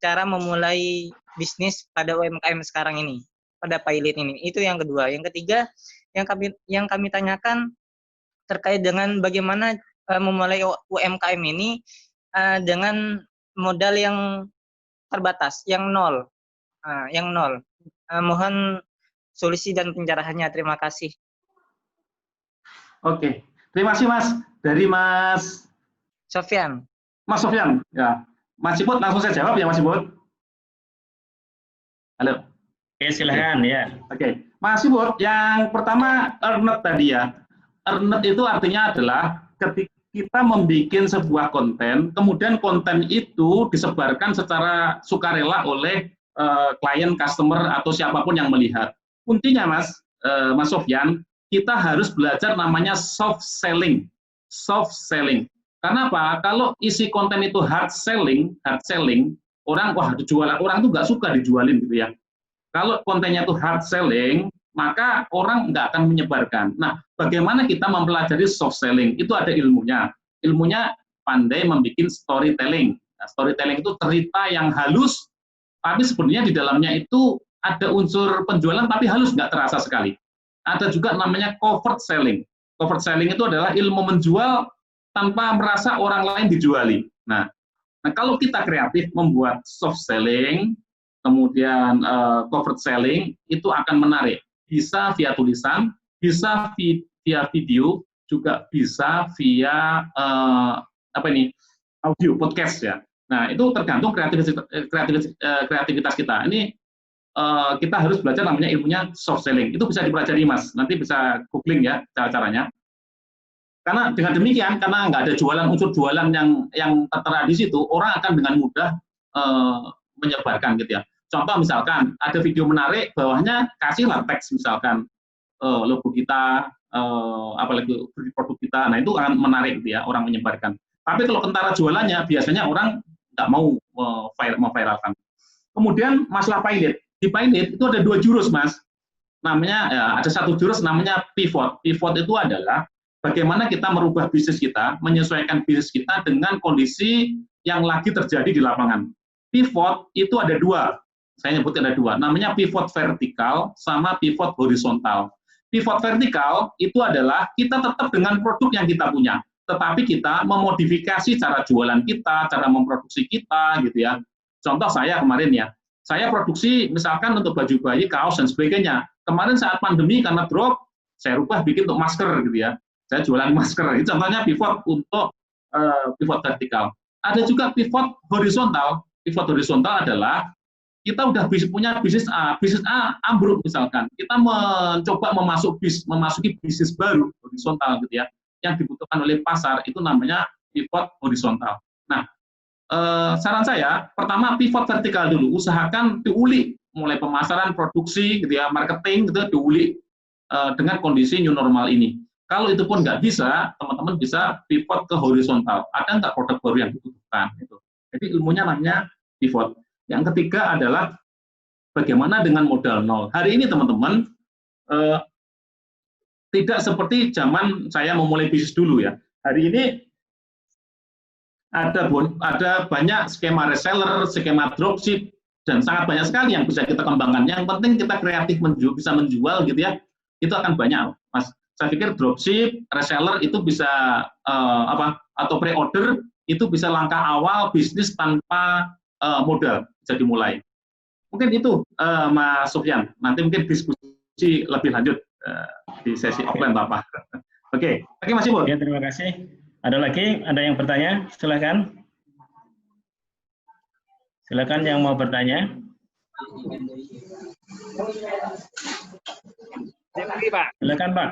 cara memulai bisnis pada UMKM sekarang ini, pada pilot ini? Itu yang kedua. Yang ketiga yang kami tanyakan terkait dengan bagaimana memulai UMKM ini dengan modal yang terbatas, yang nol. Mohon solusi dan pencerahannya. Terima kasih. Oke, terima kasih Mas. Dari Mas Sofyan. Mas Sofyan, ya. Mas Iput langsung saya jawab ya Mas Iput. Halo. Oke, silakan ya. Oke, Mas Iput, yang pertama earned tadi ya. Earned itu artinya adalah ketika kita membuat sebuah konten, kemudian konten itu disebarkan secara sukarela oleh klien, customer, atau siapapun yang melihat. Kuncinya Mas Sofyan, kita harus belajar namanya soft selling. Soft selling. Karena apa? Kalau isi konten itu hard selling, orang tuh nggak suka dijualin gitu ya. Kalau kontennya itu hard selling, maka orang nggak akan menyebarkan. Nah, bagaimana kita mempelajari soft selling? Itu ada ilmunya. Ilmunya pandai membuat storytelling. Nah, storytelling itu cerita yang halus, tapi sebenarnya di dalamnya itu ada unsur penjualan, tapi halus, nggak terasa sekali. Ada juga namanya covert selling. Covert selling itu adalah ilmu menjual tanpa merasa orang lain dijuali. Nah, kalau kita kreatif membuat soft selling, kemudian covert selling, itu akan menarik. Bisa via tulisan, bisa via video, juga bisa via audio podcast ya. Nah, itu tergantung kreativitas kita. Ini kita harus belajar namanya ilmunya soft selling. Itu bisa dipelajari, Mas. Nanti bisa googling ya cara-caranya. Karena dengan demikian, karena nggak ada unsur jualan yang tertera di situ, orang akan dengan mudah menyebarkan gitu ya. Contoh misalkan ada video menarik, bawahnya kasihlah teks misalkan logo kita, apalagi produk kita. Nah, itu akan menarik gitu ya, orang menyebarkan. Tapi kalau kentara jualannya, biasanya orang nggak mau memviralkan. Kemudian masalah pilot. Di pilot itu ada 2 jurus, Mas. Namanya ada satu jurus namanya pivot. Pivot itu adalah bagaimana kita merubah bisnis kita, menyesuaikan bisnis kita dengan kondisi yang lagi terjadi di lapangan. Pivot itu ada 2, saya nyebut ada 2, namanya pivot vertikal sama pivot horizontal. Pivot vertikal itu adalah kita tetap dengan produk yang kita punya, tetapi kita memodifikasi cara jualan kita, cara memproduksi kita, gitu ya. Contoh saya kemarin ya, saya produksi misalkan untuk baju bayi, kaos, dan sebagainya. Kemarin saat pandemi karena drop, saya rubah bikin untuk masker, gitu ya. Saya jualan masker, itu contohnya pivot untuk pivot vertikal. Ada juga pivot horizontal. Pivot horizontal adalah kita udah punya bisnis A ambruk misalkan. Kita mencoba memasuki bisnis baru horizontal gitu ya, yang dibutuhkan oleh pasar, itu namanya pivot horizontal. Nah, saran saya, pertama pivot vertikal dulu, usahakan diulik mulai pemasaran, produksi, gitu ya, marketing, gitu, diulik dengan kondisi new normal ini. Kalau itu pun nggak bisa, teman-teman bisa pivot ke horizontal. Ada nggak produk baru yang dibutuhkan? Gitu. Jadi ilmunya namanya pivot. Yang ketiga adalah bagaimana dengan modal nol. Hari ini teman-teman tidak seperti zaman saya memulai bisnis dulu ya. Hari ini ada banyak skema reseller, skema dropship, dan sangat banyak sekali yang bisa kita kembangkan. Yang penting kita kreatif bisa menjual gitu ya. Itu akan banyak, Mas. Saya pikir dropship, reseller itu bisa atau pre-order itu bisa langkah awal bisnis tanpa modal bisa dimulai. Mungkin itu Mas Sufyan. Nanti mungkin diskusi lebih lanjut di sesi offline Bapak. Oke, Mas Ibu. Oke, terima kasih. Ada lagi? Ada yang bertanya? Silakan. Silakan yang mau bertanya. Silakan, Pak.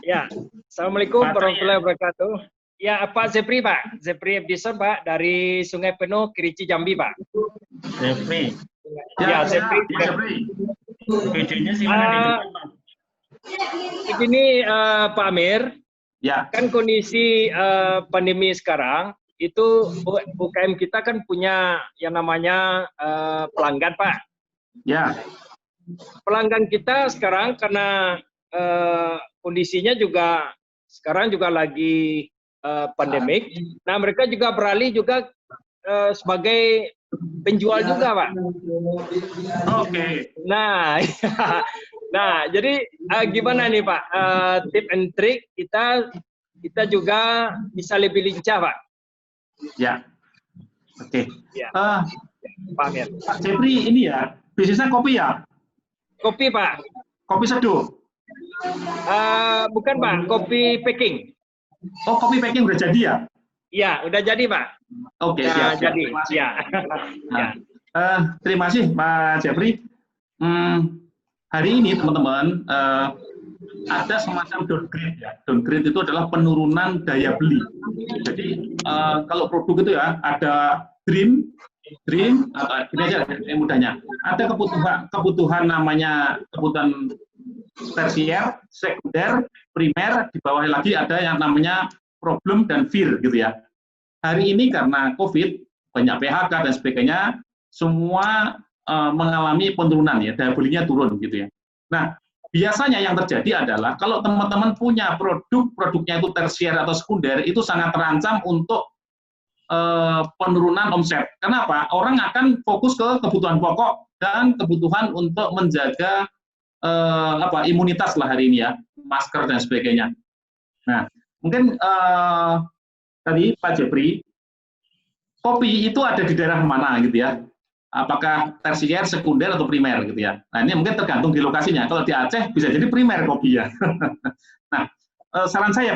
Ya, Assalamualaikum warahmatullahi wabarakatuh. Ya, Pak Zepri, Pak. Zepri Edison, Pak, dari Sungai Penuh, Kerici, Jambi, Pak. Zepri. Ya, Zepri. Videonya sih mana Begini, Pak Amir, ya. Kan kondisi pandemi sekarang, itu UKM kita kan punya yang namanya pelanggan, Pak. Ya. Pelanggan kita sekarang karena kondisinya juga sekarang juga lagi pandemik. Nah, mereka juga beralih juga sebagai penjual juga, Pak. Oke. Nah, nah, jadi gimana nih, Pak? Tip and trick kita juga bisa lebih lincah, Pak. Ya. Oke. Ya. Pak Amir. Pak Jepri ini ya, bisnisnya kopi ya? Kopi, Pak. Kopi seduh? Bukan, Pak. Kopi packing. Oh, kopi packing udah jadi ya? Iya, udah jadi, Pak. Oke, siap. Jadi, terima kasih. ya. Nah, terima kasih, Pak Jepri. Hari ini, teman-teman, ada semacam downgrade ya. Downgrade itu adalah penurunan daya beli. Jadi, kalau produk itu ya, ada dream atau ini aja yang mudahnya. Ada kebutuhan namanya kebutuhan tersier, sekunder, primer, di bawah lagi ada yang namanya problem dan fear gitu ya. Hari ini karena COVID, banyak PHK dan sebagainya, semua mengalami penurunan ya, daya belinya turun gitu ya. Nah, biasanya yang terjadi adalah kalau teman-teman punya produknya itu tersier atau sekunder, itu sangat terancam untuk penurunan omset. Kenapa? Orang akan fokus ke kebutuhan pokok dan kebutuhan untuk menjaga imunitas lah hari ini ya, masker dan sebagainya. Nah, mungkin tadi Pak Jepri, kopi itu ada di daerah mana gitu ya? Apakah tersier, sekunder, atau primer gitu ya? Nah, ini mungkin tergantung di lokasinya. Kalau di Aceh bisa jadi primer kopi ya. Nah, saran saya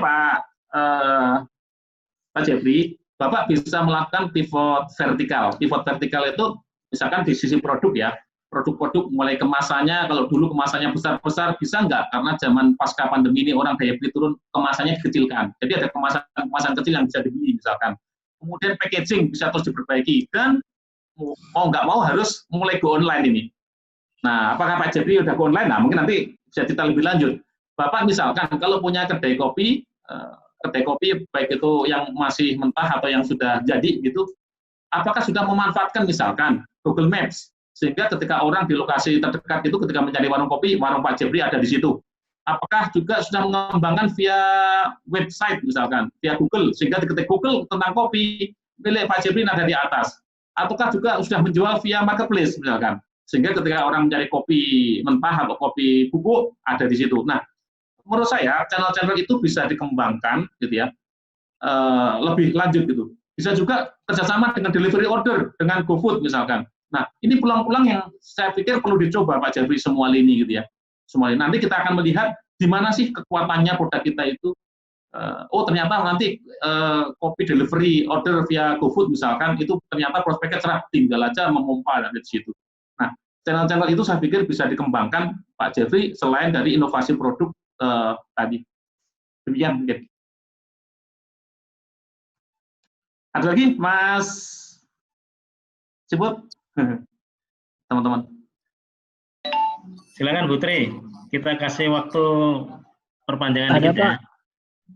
Pak Jeffrey, Bapak bisa melakukan pivot vertikal. Pivot vertikal itu misalkan di sisi produk ya, produk-produk mulai kemasannya, kalau dulu kemasannya besar-besar, bisa nggak? Karena zaman pasca pandemi ini orang daya beli turun, kemasannya dikecilkan. Jadi ada kemasan kecil yang bisa dibeli misalkan. Kemudian packaging bisa terus diperbaiki, dan mau nggak mau harus mulai go online ini. Nah, apakah Pak Jeffrey udah go online? Nah, mungkin nanti bisa kita lebih lanjut. Bapak misalkan kalau punya kedai kopi baik itu yang masih mentah atau yang sudah jadi gitu, apakah sudah memanfaatkan misalkan Google Maps, sehingga ketika orang di lokasi terdekat itu ketika mencari warung kopi, warung Pak Jeffrey ada di situ. Apakah juga sudah mengembangkan via website misalkan, via Google, sehingga ketika Google tentang kopi, milik Pak Jeffrey ada di atas. Ataukah juga sudah menjual via marketplace misalkan, sehingga ketika orang mencari kopi mentah atau kopi bubuk ada di situ. Nah, menurut saya channel-channel itu bisa dikembangkan gitu ya, lebih lanjut gitu. Bisa juga kerjasama dengan delivery order dengan GoFood misalkan. Nah, ini peluang-peluang yang saya pikir perlu dicoba Pak Jeffrey semua lini gitu ya. Semua lini. Nanti kita akan melihat di mana sih kekuatannya produk kita itu. Ternyata nanti kopi delivery order via GoFood misalkan, itu ternyata prospeknya cerah, tinggal aja memompa dari situ. Nah, channel-channel itu saya pikir bisa dikembangkan Pak Jeffrey selain dari inovasi produk tadi. Demikian mungkin. Ada lagi Mas Cibut? Teman-teman. Silakan Putri, kita kasih waktu perpanjangan Ada dikit ya. Pak.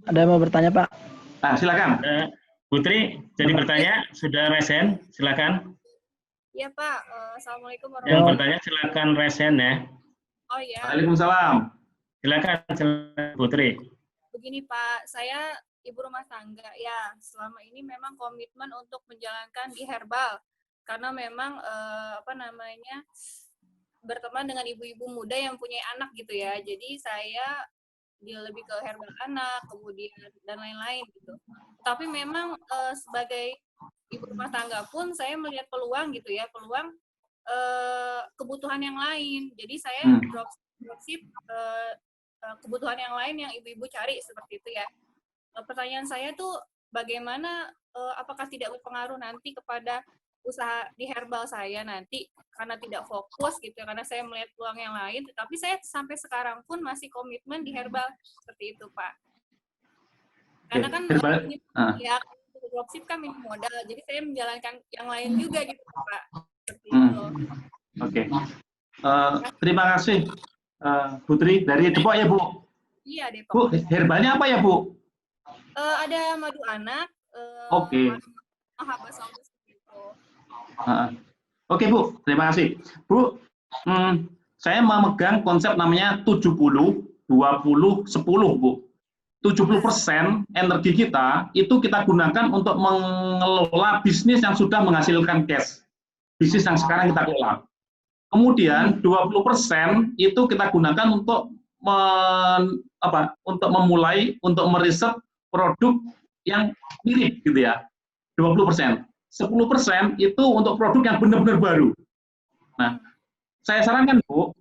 Ada yang mau bertanya Pak? Nah, silakan. Putri, jadi bertanya, sudah resen, silakan. Iya Pak, Assalamualaikum Yang warahmatullahi bertanya silakan resen ya. Oh ya, Waalaikumsalam. Silakan Putri. begini Pak, saya ibu rumah tangga ya. Selama ini memang komitmen untuk menjalankan di herbal, karena memang berteman dengan ibu-ibu muda yang punya anak gitu ya. Jadi saya lebih ke herbal anak, kemudian dan lain-lain gitu. Tapi memang sebagai ibu rumah tangga pun saya melihat peluang gitu ya, peluang kebutuhan yang lain. Jadi saya dropship kebutuhan yang lain yang ibu-ibu cari seperti itu ya. Pertanyaan saya tuh bagaimana, apakah tidak berpengaruh nanti kepada usaha di herbal saya nanti karena tidak fokus gitu ya, karena saya melihat peluang yang lain, tetapi saya sampai sekarang pun masih komitmen di herbal seperti itu Pak. Karena kan ya dropship kan minim modal, jadi saya menjalankan yang lain juga gitu Pak. Seperti itu. Oke. Terima kasih Putri dari Depok ya Bu. Iya Depok. Bu, herbalnya apa ya Bu? Ada madu anak. Oke. Mahaba saus gitu. Oke Bu, terima kasih. Bu, saya memegang konsep namanya 70-20-10 Bu. 70% energi kita itu kita gunakan untuk mengelola bisnis yang sudah menghasilkan cash. Bisnis yang sekarang kita kelola. Kemudian 20% itu kita gunakan untuk memulai, untuk meriset produk yang mirip gitu ya. 20%. 10% itu untuk produk yang benar-benar baru. Nah, saya sarankan Bu,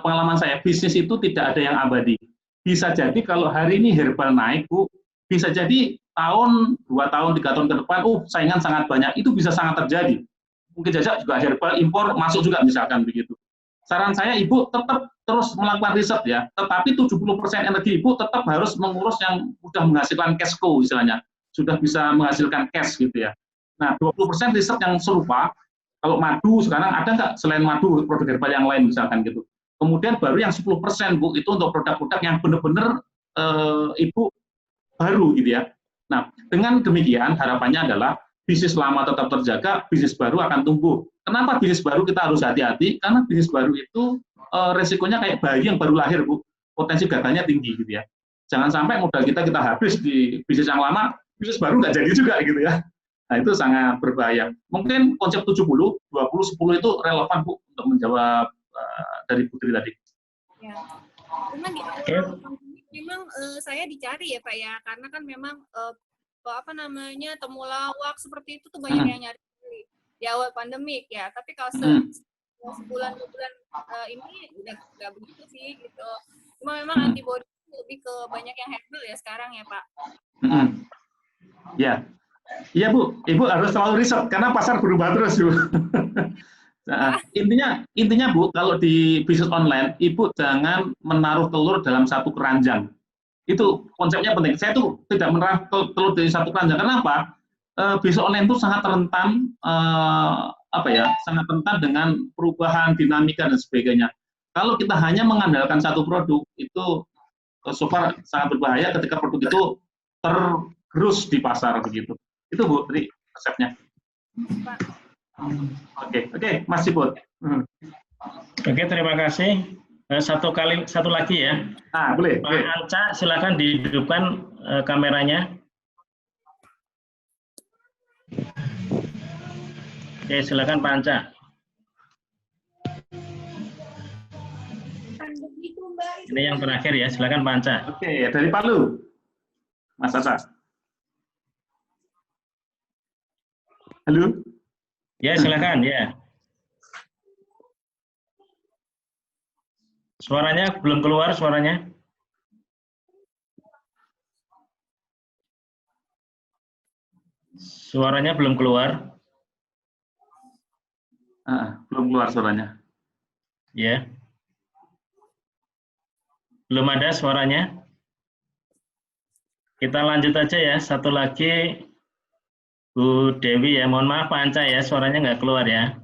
pengalaman saya, bisnis itu tidak ada yang abadi. Bisa jadi kalau hari ini herbal naik Bu, bisa jadi tahun, 2 tahun, 3 tahun ke depan, saingan sangat banyak, itu bisa sangat terjadi. Mungkin saja juga herbal impor masuk juga misalkan begitu. Saran saya Ibu tetap terus melakukan riset ya, tetapi 70% energi Ibu tetap harus mengurus yang sudah menghasilkan cash flow istilahnya. Sudah bisa menghasilkan cash gitu ya. Nah, 20% riset yang serupa, kalau madu sekarang ada nggak selain madu produk herbal yang lain misalkan gitu. Kemudian baru yang 10% Bu, itu untuk produk-produk yang benar-benar Ibu baru gitu ya. Nah, dengan demikian harapannya adalah bisnis lama tetap terjaga, bisnis baru akan tumbuh. Kenapa bisnis baru kita harus hati-hati? Karena bisnis baru itu resikonya kayak bayi yang baru lahir, Bu. Potensi gagalnya tinggi gitu ya. Jangan sampai modal kita habis di bisnis yang lama, bisnis baru nggak jadi juga gitu ya. Nah, itu sangat berbahaya. Mungkin konsep 70, 20, 10 itu relevan, Bu, untuk menjawab dari Putri tadi. Ya. Memang di awal memang saya dicari ya Pak ya, karena kan memang apa namanya temulawak seperti itu tuh banyak yang nyari di awal pandemik ya. Tapi kalau sebulan 2 bulan ini udah nggak begitu sih gitu. Cuma memang antibody lebih ke banyak yang herbal ya sekarang ya Pak. Ya, iya Bu, Ibu harus selalu riset karena pasar berubah terus Bu. Nah, intinya Bu, kalau di bisnis online, Ibu jangan menaruh telur dalam satu keranjang. Itu konsepnya penting. Saya tuh tidak menaruh telur dari satu keranjang. Kenapa? Bisnis online itu sangat rentan, sangat rentan dengan perubahan dinamika dan sebagainya. Kalau kita hanya mengandalkan satu produk, itu so far sangat berbahaya ketika produk itu tergerus di pasar begitu. Itu Bu, tadi resepnya. Oke, Mas Ciput. Oke, terima kasih. Satu lagi ya. Boleh. Pak Anca, silakan dihidupkan kameranya. Oke, silakan Pak Anca. Ini yang terakhir ya, silakan Pak Anca. Oke, dari Palu, Mas Asa. Halo. Ya, silakan ya. Suaranya belum keluar suaranya. Suaranya belum keluar. Belum keluar suaranya. Ya. Belum ada suaranya. Kita lanjut aja ya. Satu lagi Bu Dewi ya. Mohon maaf Pak Anca ya, suaranya nggak keluar ya.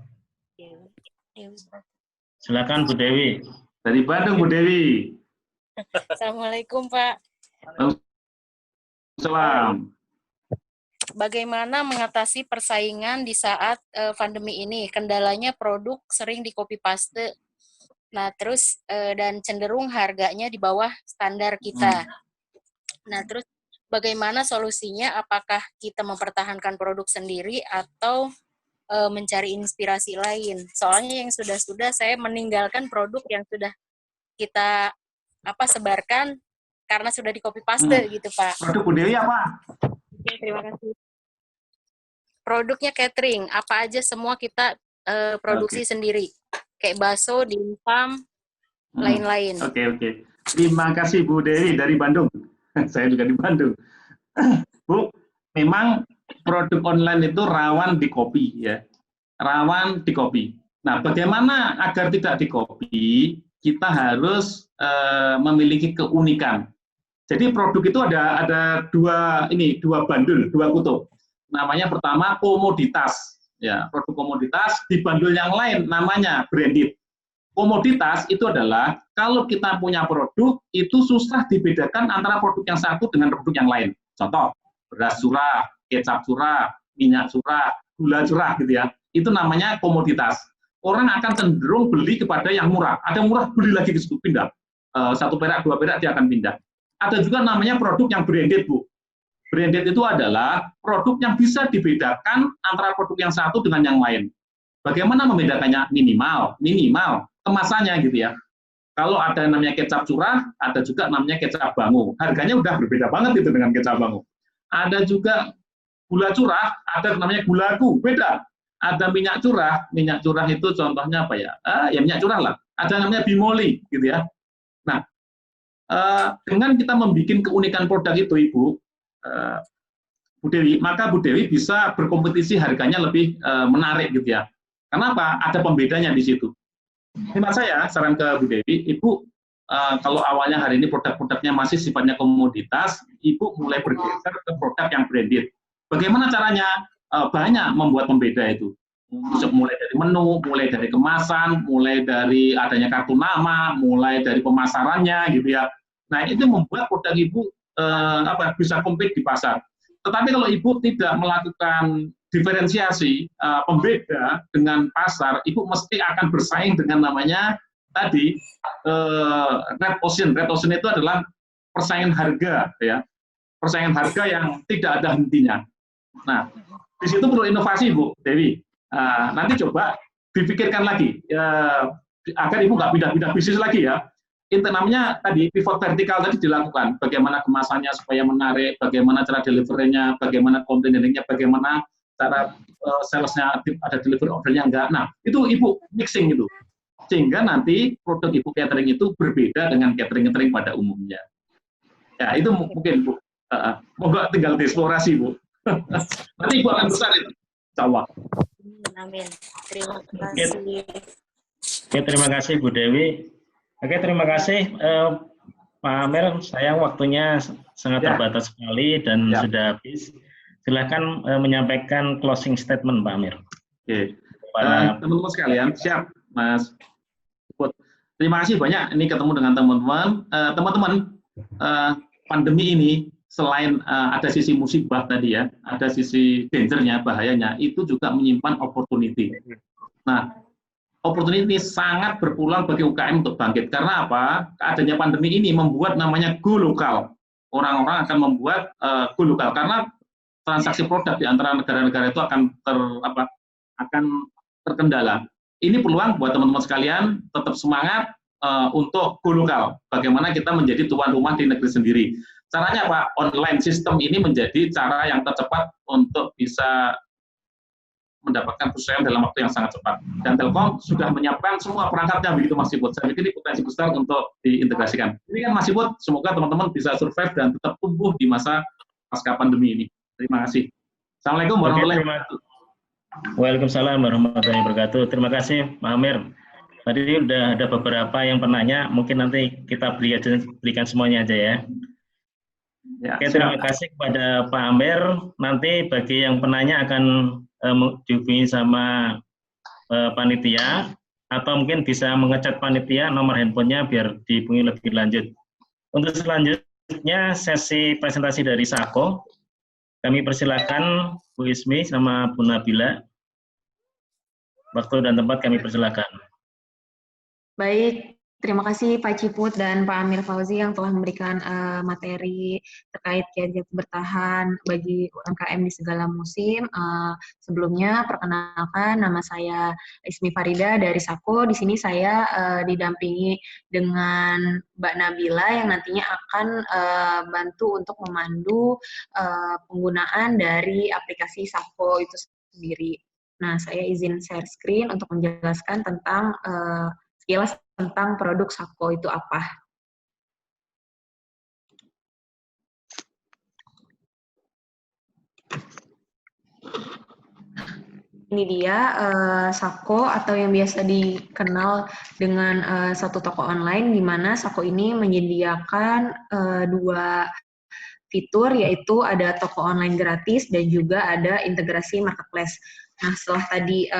Silakan Bu Dewi. Dari Bandung Bu Dewi. Assalamualaikum Pak. Salam. Bagaimana mengatasi persaingan di saat pandemi ini? Kendalanya produk sering di copy paste. Nah, terus dan cenderung harganya di bawah standar kita. Nah, terus bagaimana solusinya? Apakah kita mempertahankan produk sendiri atau mencari inspirasi lain? Soalnya yang sudah saya meninggalkan produk yang sudah kita sebarkan karena sudah di copy paste gitu Pak. Produk Bu Dewi apa? Oke, terima kasih. Produknya catering, apa aja semua kita produksi sendiri, kayak bakso, dimsum, lain-lain. Oke. Terima kasih Bu Dewi dari Bandung. Saya juga di Bandung. Bu, memang produk online itu rawan di copy ya, rawan di copy. Nah, bagaimana agar tidak di copy? Kita harus memiliki keunikan. Jadi produk itu ada dua bandul, dua kutub. Namanya pertama komoditas, ya produk komoditas. Di bandul yang lain namanya branded. Komoditas itu adalah kalau kita punya produk itu susah dibedakan antara produk yang satu dengan produk yang lain. Contoh beras curah, kecap curah, minyak curah, gula curah gitu ya. Itu namanya komoditas. Orang akan cenderung beli kepada yang murah. Ada murah beli lagi ke situ pindah. 1 perak, 2 perak dia akan pindah. Ada juga namanya produk yang branded, Bu. Branded itu adalah produk yang bisa dibedakan antara produk yang satu dengan yang lain. Bagaimana membedakannya? Minimal kemasannya gitu ya. Kalau ada namanya kecap curah, ada juga namanya kecap bango. Harganya udah berbeda banget itu dengan kecap bango. Ada juga gula curah, ada namanya gulaku, beda. Ada minyak curah itu contohnya apa ya? Ya minyak curah lah. Ada namanya bimoli gitu ya. Nah, dengan kita membuat keunikan produk itu, Ibu, Bu Dewi, maka Bu Dewi bisa berkompetisi harganya lebih menarik gitu ya. Kenapa? Ada pembedanya di situ. Hemat saya, saran ke Bu Dewi, Ibu kalau awalnya hari ini produk-produknya masih sifatnya komoditas, Ibu mulai bergeser ke produk yang branded. Bagaimana caranya? Banyak membuat pembeda itu. Mulai dari menu, mulai dari kemasan, mulai dari adanya kartu nama, mulai dari pemasarannya gitu ya. Nah, itu membuat produk Ibu bisa compete di pasar. Tetapi kalau Ibu tidak melakukan diferensiasi pembeda dengan pasar, Ibu mesti akan bersaing dengan namanya tadi red ocean itu adalah persaingan harga, ya, persaingan harga yang tidak ada hentinya. Nah, di situ perlu inovasi, Bu Dewi. Nanti coba dipikirkan lagi, agar Ibu nggak pindah-pindah bisnis lagi ya. Namanya tadi pivot vertikal tadi dilakukan, bagaimana kemasannya supaya menarik, bagaimana cara delivery-nya, bagaimana containeringnya, bagaimana cara salesnya ada delivery ordernya enggak. Nah, itu Ibu mixing itu. Sehingga nanti produk Ibu catering itu berbeda dengan catering-catering pada umumnya. Ya, itu mungkin Bu. Moga tinggal dieksplorasi, Bu. Nanti Ibu akan besar itu. Insya Amin. Terima kasih. Oke, terima kasih Bu Dewi. Oke, terima kasih Pak Amir. Sayang waktunya sangat terbatas sekali dan sudah habis. Silakan menyampaikan closing statement, Pak Amir. Oke, teman-teman sekalian, siap, Mas. Terima kasih banyak. Ini ketemu dengan teman-teman. Teman-teman, pandemi ini selain ada sisi musibah tadi ya, ada sisi dangernya, bahayanya, itu juga menyimpan opportunity. Nah, opportunity sangat berpulang bagi UKM untuk bangkit. Karena apa? Adanya pandemi ini membuat namanya go lokal. Orang-orang akan membuat go lokal karena transaksi produk di antara negara-negara itu akan terkendala. Ini peluang buat teman-teman sekalian tetap semangat untuk go lokal. Bagaimana kita menjadi tuan rumah di negeri sendiri. Caranya apa? Online system ini menjadi cara yang tercepat untuk bisa mendapatkan perusahaan dalam waktu yang sangat cepat. Dan Telkom sudah menyiapkan semua perangkatnya begitu Mas Siput. Saya pikir ini potensi besar untuk diintegrasikan. Ini kan Mas Siput, semoga teman-teman bisa survive dan tetap tumbuh di masa pasca pandemi ini. Terima kasih. Assalamualaikum warahmatullahi wabarakatuh. Waalaikumsalam warahmatullahi wabarakatuh. Terima kasih Pak Amir. Tadi udah ada beberapa yang penanya, mungkin nanti kita berikan semuanya aja ya. Oke, terima kasih kepada Pak Amir. Nanti bagi yang penanya akan dihubungi sama panitia atau mungkin bisa mengechat panitia nomor handphonenya biar dihubungi lebih lanjut. Untuk selanjutnya sesi presentasi dari Sako, kami persilakan Bu Ismi sama Bu Nabila. Waktu dan tempat kami persilakan. Baik, terima kasih Pak Ciput dan Pak Amir Fauzi yang telah memberikan materi terkait kiat bertahan bagi UMKM di segala musim. Sebelumnya, perkenalkan nama saya Ismi Farida dari Sako. Di sini saya didampingi dengan Mbak Nabila yang nantinya akan bantu untuk memandu penggunaan dari aplikasi Sako itu sendiri. Nah, saya izin share screen untuk menjelaskan tentang sekilas tentang produk Sako itu apa. Ini dia Sako atau yang biasa dikenal dengan satu toko online, di mana Sako ini menyediakan dua fitur, yaitu ada toko online gratis dan juga ada integrasi marketplace. Nah, setelah tadi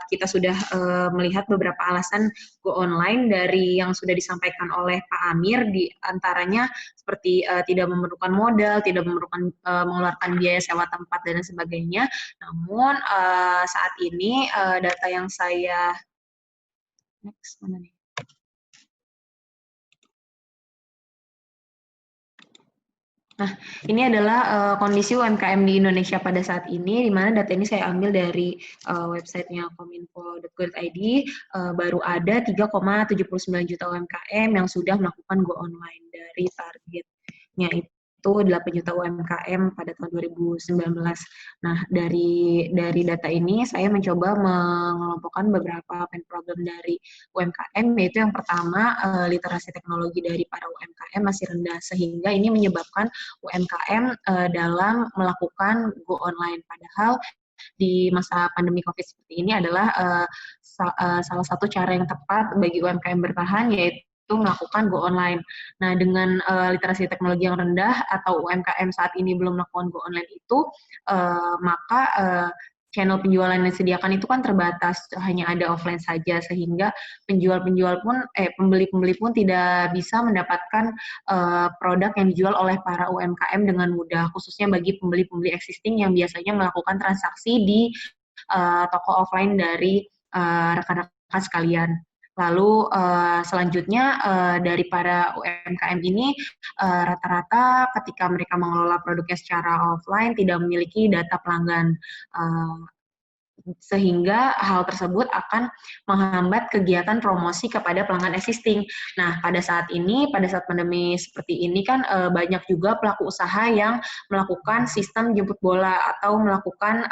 kita sudah melihat beberapa alasan go online dari yang sudah disampaikan oleh Pak Amir, di antaranya seperti tidak memerlukan modal, tidak memerlukan mengeluarkan biaya sewa tempat dan sebagainya. Namun saat ini data yang saya mana nih? Nah, ini adalah kondisi UMKM di Indonesia pada saat ini, di mana data ini saya ambil dari websitenya kominfo.go.id. Baru ada 3,79 juta UMKM yang sudah melakukan go online dari targetnya itu 8 juta UMKM pada tahun 2019. Nah, dari data ini saya mencoba mengelompokkan beberapa pain problem dari UMKM, yaitu yang pertama, literasi teknologi dari para UMKM masih rendah, sehingga ini menyebabkan UMKM dalam melakukan go online. Padahal di masa pandemi COVID seperti ini adalah salah satu cara yang tepat bagi UMKM bertahan, yaitu melakukan go online. Nah, dengan literasi teknologi yang rendah atau UMKM saat ini belum melakukan go online itu, maka channel penjualan yang disediakan itu kan terbatas, hanya ada offline saja, sehingga pembeli-pembeli pun tidak bisa mendapatkan produk yang dijual oleh para UMKM dengan mudah, khususnya bagi pembeli-pembeli existing yang biasanya melakukan transaksi di toko offline dari rekan-rekan sekalian. Lalu selanjutnya dari para UMKM ini rata-rata ketika mereka mengelola produknya secara offline tidak memiliki data pelanggan. Sehingga hal tersebut akan menghambat kegiatan promosi kepada pelanggan existing. Nah, pada saat pandemi seperti ini kan banyak juga pelaku usaha yang melakukan sistem jemput bola atau melakukan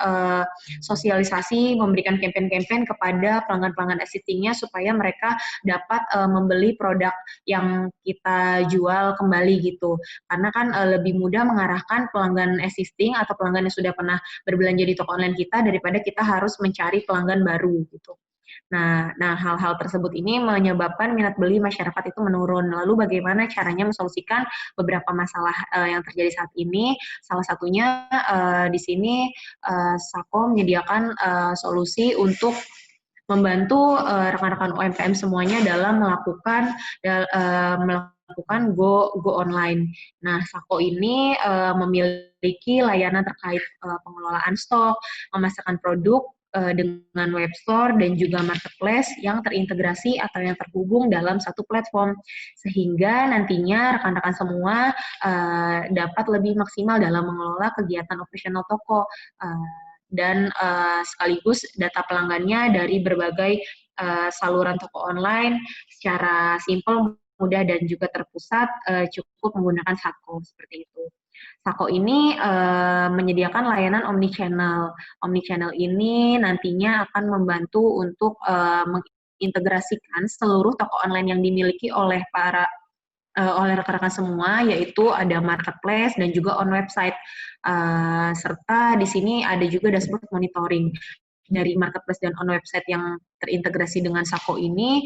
sosialisasi, memberikan campaign-campaign kepada pelanggan-pelanggan existingnya supaya mereka dapat membeli produk yang kita jual kembali gitu. Karena kan lebih mudah mengarahkan pelanggan existing atau pelanggan yang sudah pernah berbelanja di toko online kita daripada kita harus mencari pelanggan baru gitu. Nah, hal-hal tersebut ini menyebabkan minat beli masyarakat itu menurun. Lalu bagaimana caranya mensolusikan beberapa masalah yang terjadi saat ini? Salah satunya di sini Sako menyediakan solusi untuk membantu rekan-rekan UMKM semuanya dalam melakukan go online. Nah, Sako ini memiliki layanan terkait pengelolaan stok, memasarkan produk dengan web store dan juga marketplace yang terintegrasi atau yang terhubung dalam satu platform, sehingga nantinya rekan-rekan semua dapat lebih maksimal dalam mengelola kegiatan operasional toko dan sekaligus data pelanggannya dari berbagai saluran toko online secara simpel, mudah dan juga terpusat cukup menggunakan Sako seperti itu. Sako ini menyediakan layanan omnichannel. Omnichannel ini nantinya akan membantu untuk mengintegrasikan seluruh toko online yang dimiliki oleh oleh rekan-rekan semua, yaitu ada marketplace dan juga on website. Serta di sini ada juga dashboard monitoring dari marketplace dan on website yang terintegrasi dengan Sako ini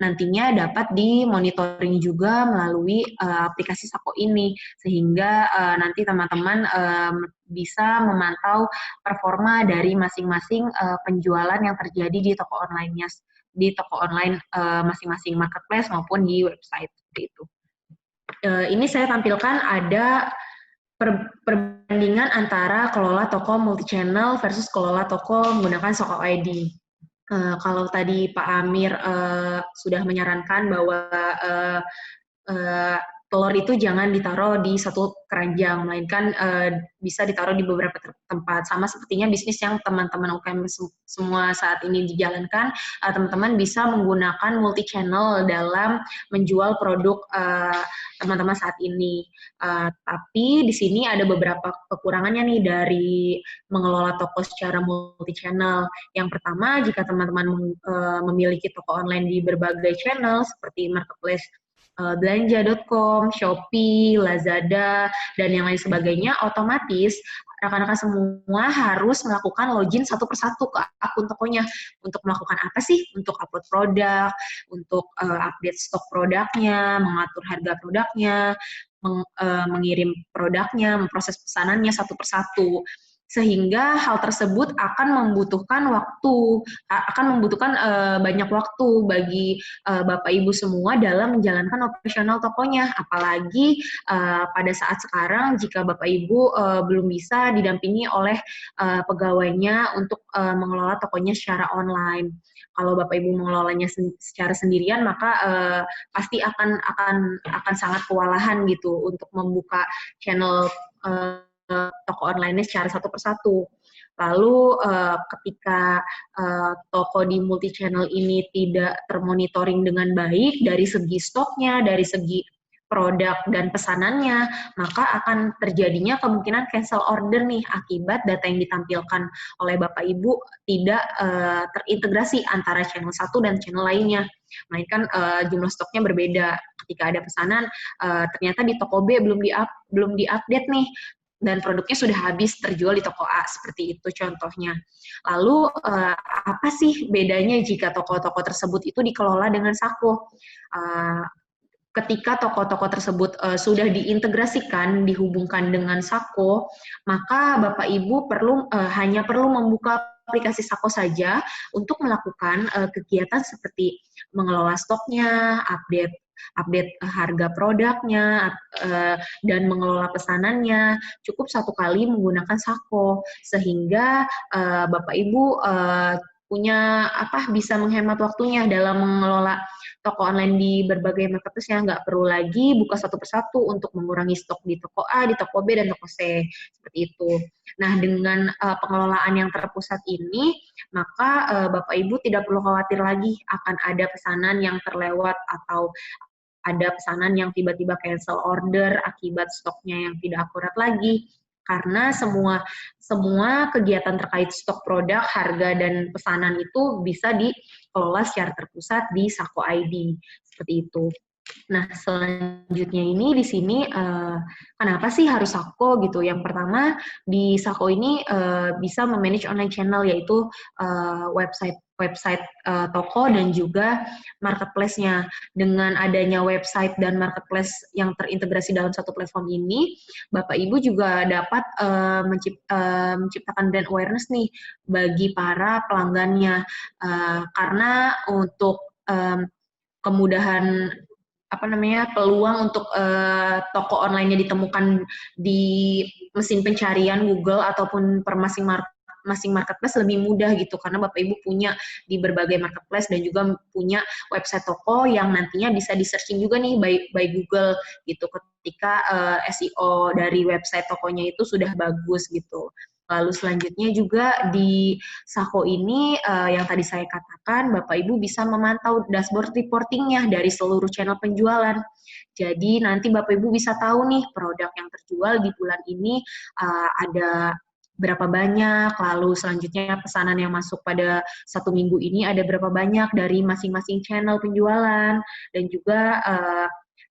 nantinya dapat dimonitoring juga melalui aplikasi Sako ini, sehingga nanti teman-teman bisa memantau performa dari masing-masing penjualan yang terjadi di toko online-nya, di toko online masing-masing marketplace maupun di website seperti itu. Ini saya tampilkan ada perbandingan antara kelola toko multi-channel versus kelola toko menggunakan Soko ID. Kalau tadi Pak Amir sudah menyarankan bahwa telur itu jangan ditaruh di satu keranjang, melainkan bisa ditaruh di beberapa tempat. Sama sepertinya bisnis yang teman-teman UKM semua saat ini dijalankan, teman-teman bisa menggunakan multi-channel dalam menjual produk teman-teman saat ini. Tapi di sini ada beberapa kekurangannya nih dari mengelola toko secara multi-channel. Yang pertama, jika teman-teman memiliki toko online di berbagai channel seperti marketplace, belanja.com, Shopee, Lazada, dan yang lain sebagainya, otomatis rekan-rekan semua harus melakukan login satu persatu ke akun tokonya. Untuk melakukan apa sih? Untuk upload produk, untuk update stok produknya, mengatur harga produknya, mengirim produknya, memproses pesanannya satu persatu. Sehingga hal tersebut akan membutuhkan banyak waktu bagi Bapak Ibu semua dalam menjalankan operasional tokonya. Apalagi pada saat sekarang jika Bapak Ibu belum bisa didampingi oleh pegawainya untuk mengelola tokonya secara online. Kalau Bapak Ibu mengelolanya secara sendirian, maka pasti akan sangat kewalahan gitu untuk membuka channel toko online-nya secara satu persatu. Lalu ketika toko di multi channel ini tidak termonitoring dengan baik dari segi stoknya, dari segi produk dan pesanannya, maka akan terjadinya kemungkinan cancel order nih akibat data yang ditampilkan oleh Bapak Ibu tidak terintegrasi antara channel satu dan channel lainnya. Melainkan jumlah stoknya berbeda. Ketika ada pesanan, ternyata di toko B belum diupdate nih, dan produknya sudah habis terjual di toko A, seperti itu contohnya. Lalu apa sih bedanya jika toko-toko tersebut itu dikelola dengan Sako? Ketika toko-toko tersebut sudah diintegrasikan, dihubungkan dengan Sako, maka Bapak Ibu hanya perlu membuka aplikasi Sako saja untuk melakukan kegiatan seperti mengelola stoknya, update harga produknya, dan mengelola pesanannya. Cukup satu kali menggunakan Sako, sehingga Bapak Ibu bisa menghemat waktunya dalam mengelola toko online di berbagai marketplace yang nggak perlu lagi buka satu persatu untuk mengurangi stok di toko A, di toko B, dan toko C, seperti itu. Nah, dengan pengelolaan yang terpusat ini, maka Bapak Ibu tidak perlu khawatir lagi akan ada pesanan yang terlewat atau ada pesanan yang tiba-tiba cancel order akibat stoknya yang tidak akurat lagi. Karena semua kegiatan terkait stok produk, harga, dan pesanan itu bisa dikelola secara terpusat di Sako ID, seperti itu. Nah, selanjutnya ini di sini kenapa sih harus Sako gitu? Yang pertama, di Sako ini bisa memanage online channel, yaitu website toko dan juga marketplace-nya. Dengan adanya website dan marketplace yang terintegrasi dalam satu platform ini, Bapak Ibu juga dapat menciptakan brand awareness nih bagi para pelanggannya. Karena untuk kemudahan peluang untuk toko online-nya ditemukan di mesin pencarian Google ataupun per masing marketplace lebih mudah gitu, karena Bapak Ibu punya di berbagai marketplace dan juga punya website toko yang nantinya bisa di-searching juga nih by Google gitu ketika SEO dari website tokonya itu sudah bagus gitu. Lalu selanjutnya juga di Sako ini yang tadi saya katakan, Bapak Ibu bisa memantau dashboard reportingnya dari seluruh channel penjualan. Jadi nanti Bapak Ibu bisa tahu nih produk yang terjual di bulan ini ada berapa banyak, lalu selanjutnya pesanan yang masuk pada 1 minggu ini ada berapa banyak dari masing-masing channel penjualan, dan juga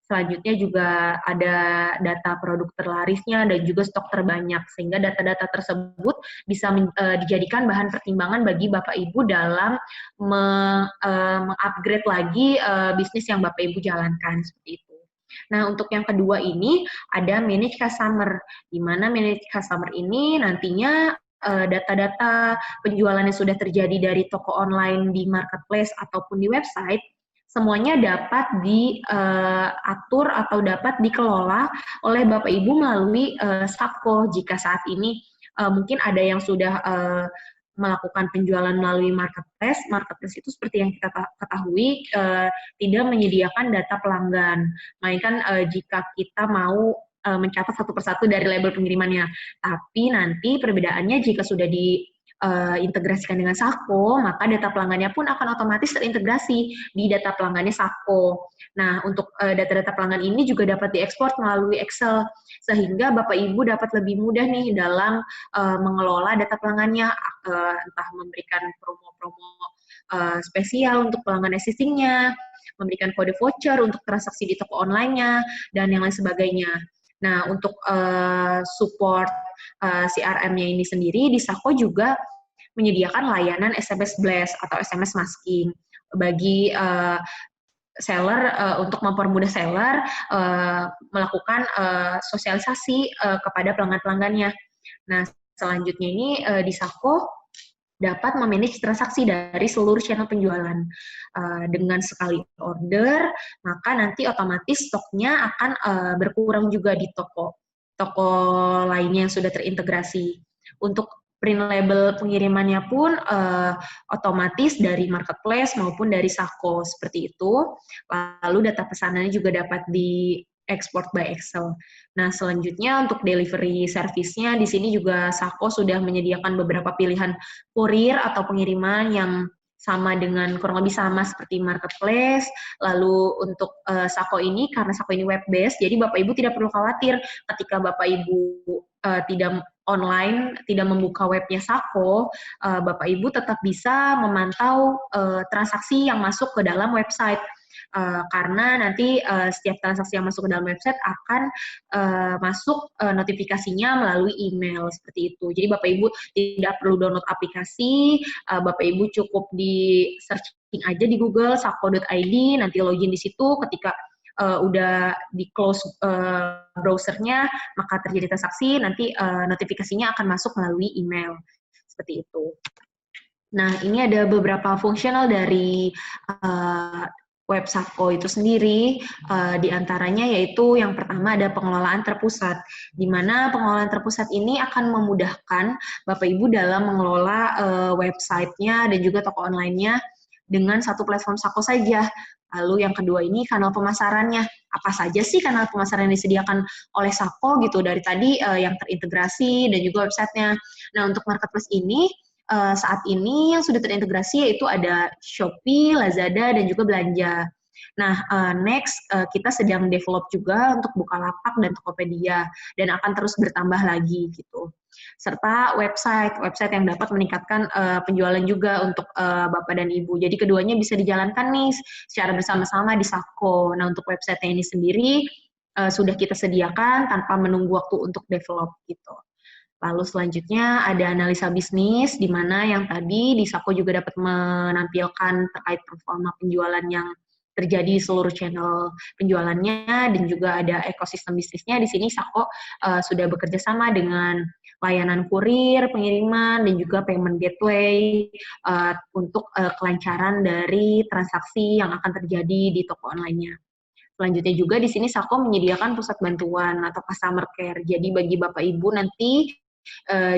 selanjutnya juga ada data produk terlarisnya dan juga stok terbanyak, sehingga data-data tersebut bisa dijadikan bahan pertimbangan bagi Bapak Ibu dalam mengupgrade lagi bisnis yang Bapak Ibu jalankan, seperti itu. Nah, untuk yang kedua ini ada manage customer, di mana manage customer ini nantinya data-data penjualan yang sudah terjadi dari toko online di marketplace ataupun di website, semuanya dapat diatur atau dapat dikelola oleh Bapak Ibu melalui Sako. Jika saat ini mungkin ada yang sudah melakukan penjualan melalui marketplace itu seperti yang kita ketahui tidak menyediakan data pelanggan, melainkan jika kita mau mencatat satu persatu dari label pengirimannya. Tapi nanti perbedaannya jika sudah diintegrasikan dengan Sako, maka data pelanggannya pun akan otomatis terintegrasi di data pelanggannya Sako. Nah, untuk data-data pelanggan ini juga dapat diekspor melalui Excel, sehingga Bapak Ibu dapat lebih mudah nih dalam mengelola data pelanggannya, entah memberikan promo-promo spesial untuk pelanggan existing-nya, memberikan kode voucher untuk transaksi di toko online-nya, dan yang lain sebagainya. Nah, untuk support CRM-nya ini sendiri, di Sako juga menyediakan layanan SMS Blast atau SMS masking bagi seller, untuk mempermudah seller melakukan sosialisasi kepada pelanggan-pelanggannya. Nah, selanjutnya ini di Sako dapat memanage transaksi dari seluruh channel penjualan. Dengan sekali order, maka nanti otomatis stoknya akan berkurang juga di toko lainnya yang sudah terintegrasi. Untuk print label pengirimannya pun otomatis dari marketplace maupun dari Sako, seperti itu. Lalu data pesanannya juga dapat di-export by Excel. Nah, selanjutnya untuk delivery service-nya, di sini juga Sako sudah menyediakan beberapa pilihan kurir atau pengiriman yang sama dengan, kurang lebih sama seperti marketplace. Lalu untuk Sako ini, karena Sako ini web based, jadi Bapak Ibu tidak perlu khawatir ketika Bapak Ibu tidak online, tidak membuka webnya Sako, Bapak Ibu tetap bisa memantau transaksi yang masuk ke dalam website. Karena nanti setiap transaksi yang masuk ke dalam website akan masuk notifikasinya melalui email, seperti itu. Jadi Bapak Ibu tidak perlu download aplikasi, Bapak Ibu cukup di searching aja di Google sako.id, nanti login di situ. Ketika udah di close browsernya, maka terjadi transaksi, nanti notifikasinya akan masuk melalui email, seperti itu. Nah, ini ada beberapa fungsional dari web Sako itu sendiri, di antaranya yaitu yang pertama ada pengelolaan terpusat, di mana pengelolaan terpusat ini akan memudahkan Bapak Ibu dalam mengelola websitenya dan juga toko online-nya dengan satu platform Sako saja. Lalu yang kedua ini kanal pemasarannya. Apa saja sih kanal pemasaran yang disediakan oleh Sako gitu dari tadi yang terintegrasi dan juga websitenya. Nah untuk marketplace ini saat ini yang sudah terintegrasi yaitu ada Shopee, Lazada, dan juga Belanja. Nah, next kita sedang develop juga untuk Bukalapak dan Tokopedia dan akan terus bertambah lagi gitu. Serta website yang dapat meningkatkan penjualan juga untuk Bapak dan Ibu. Jadi keduanya bisa dijalankan nih secara bersama-sama di Sako. Nah, untuk website ini sendiri sudah kita sediakan tanpa menunggu waktu untuk develop gitu. Lalu selanjutnya ada analisa bisnis, di mana yang tadi di Sako juga dapat menampilkan terkait performa penjualan yang terjadi di seluruh channel penjualannya, dan juga ada ekosistem bisnisnya. Di sini Sako sudah bekerja sama dengan layanan kurir, pengiriman, dan juga payment gateway untuk kelancaran dari transaksi yang akan terjadi di toko online-nya. Selanjutnya juga di sini Sako menyediakan pusat bantuan atau customer care. Jadi bagi Bapak Ibu nanti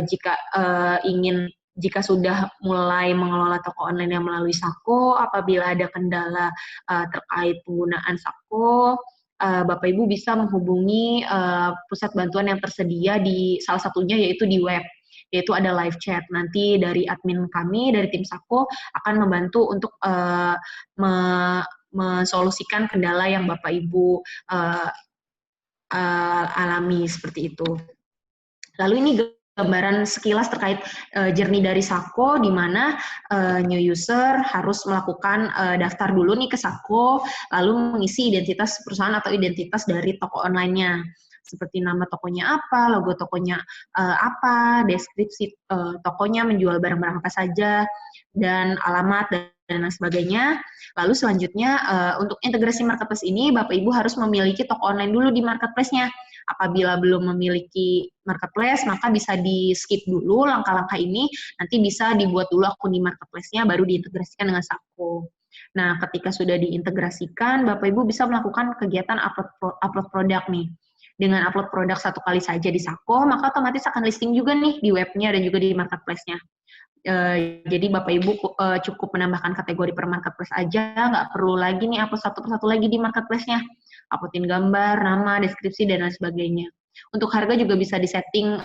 jika sudah mulai mengelola toko online yang melalui Sako, apabila ada kendala terkait penggunaan Sako, Bapak Ibu bisa menghubungi pusat bantuan yang tersedia di salah satunya yaitu di web, yaitu ada live chat. Nanti dari admin kami, dari tim Sako akan membantu untuk mensolusikan kendala yang Bapak Ibu alami seperti itu. Lalu ini gambaran sekilas terkait journey dari Sako, di mana new user harus melakukan daftar dulu nih ke Sako, lalu mengisi identitas perusahaan atau identitas dari toko online-nya. Seperti nama tokonya apa, logo tokonya apa, deskripsi tokonya menjual barang-barang apa saja, dan alamat, dan lain sebagainya. Lalu selanjutnya untuk integrasi marketplace ini, Bapak Ibu harus memiliki toko online dulu di marketplace-nya. Apabila belum memiliki marketplace, maka bisa di-skip dulu langkah-langkah ini, nanti bisa dibuat dulu akun di marketplace-nya, baru diintegrasikan dengan Sako. Nah, ketika sudah diintegrasikan, Bapak Ibu bisa melakukan kegiatan upload produk nih. Dengan upload produk satu kali saja di Sako, maka otomatis akan listing juga nih di webnya dan juga di marketplace-nya. Jadi Bapak Ibu cukup menambahkan kategori per marketplace aja, nggak perlu lagi nih upload satu persatu lagi di marketplace-nya. Uploadin gambar, nama, deskripsi, dan lain sebagainya. Untuk harga juga bisa disetting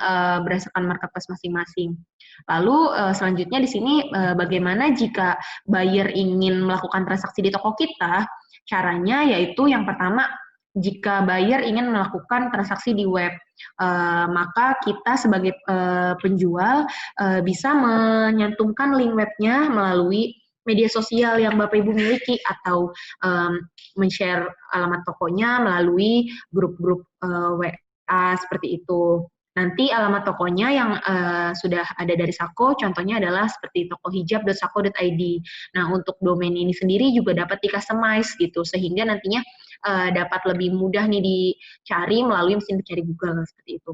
berdasarkan marketplace masing-masing. Lalu selanjutnya di sini bagaimana jika buyer ingin melakukan transaksi di toko kita, caranya yaitu yang pertama, jika buyer ingin melakukan transaksi di web, maka kita sebagai penjual bisa menyantumkan link webnya melalui media sosial yang Bapak Ibu miliki, atau men-share alamat tokonya melalui grup-grup WA seperti itu. Nanti alamat tokonya yang sudah ada dari Sako, contohnya adalah seperti tokohijab.sako.id. Nah, untuk domain ini sendiri juga dapat di-customize gitu, sehingga nantinya dapat lebih mudah nih dicari melalui mesin pencari Google seperti itu.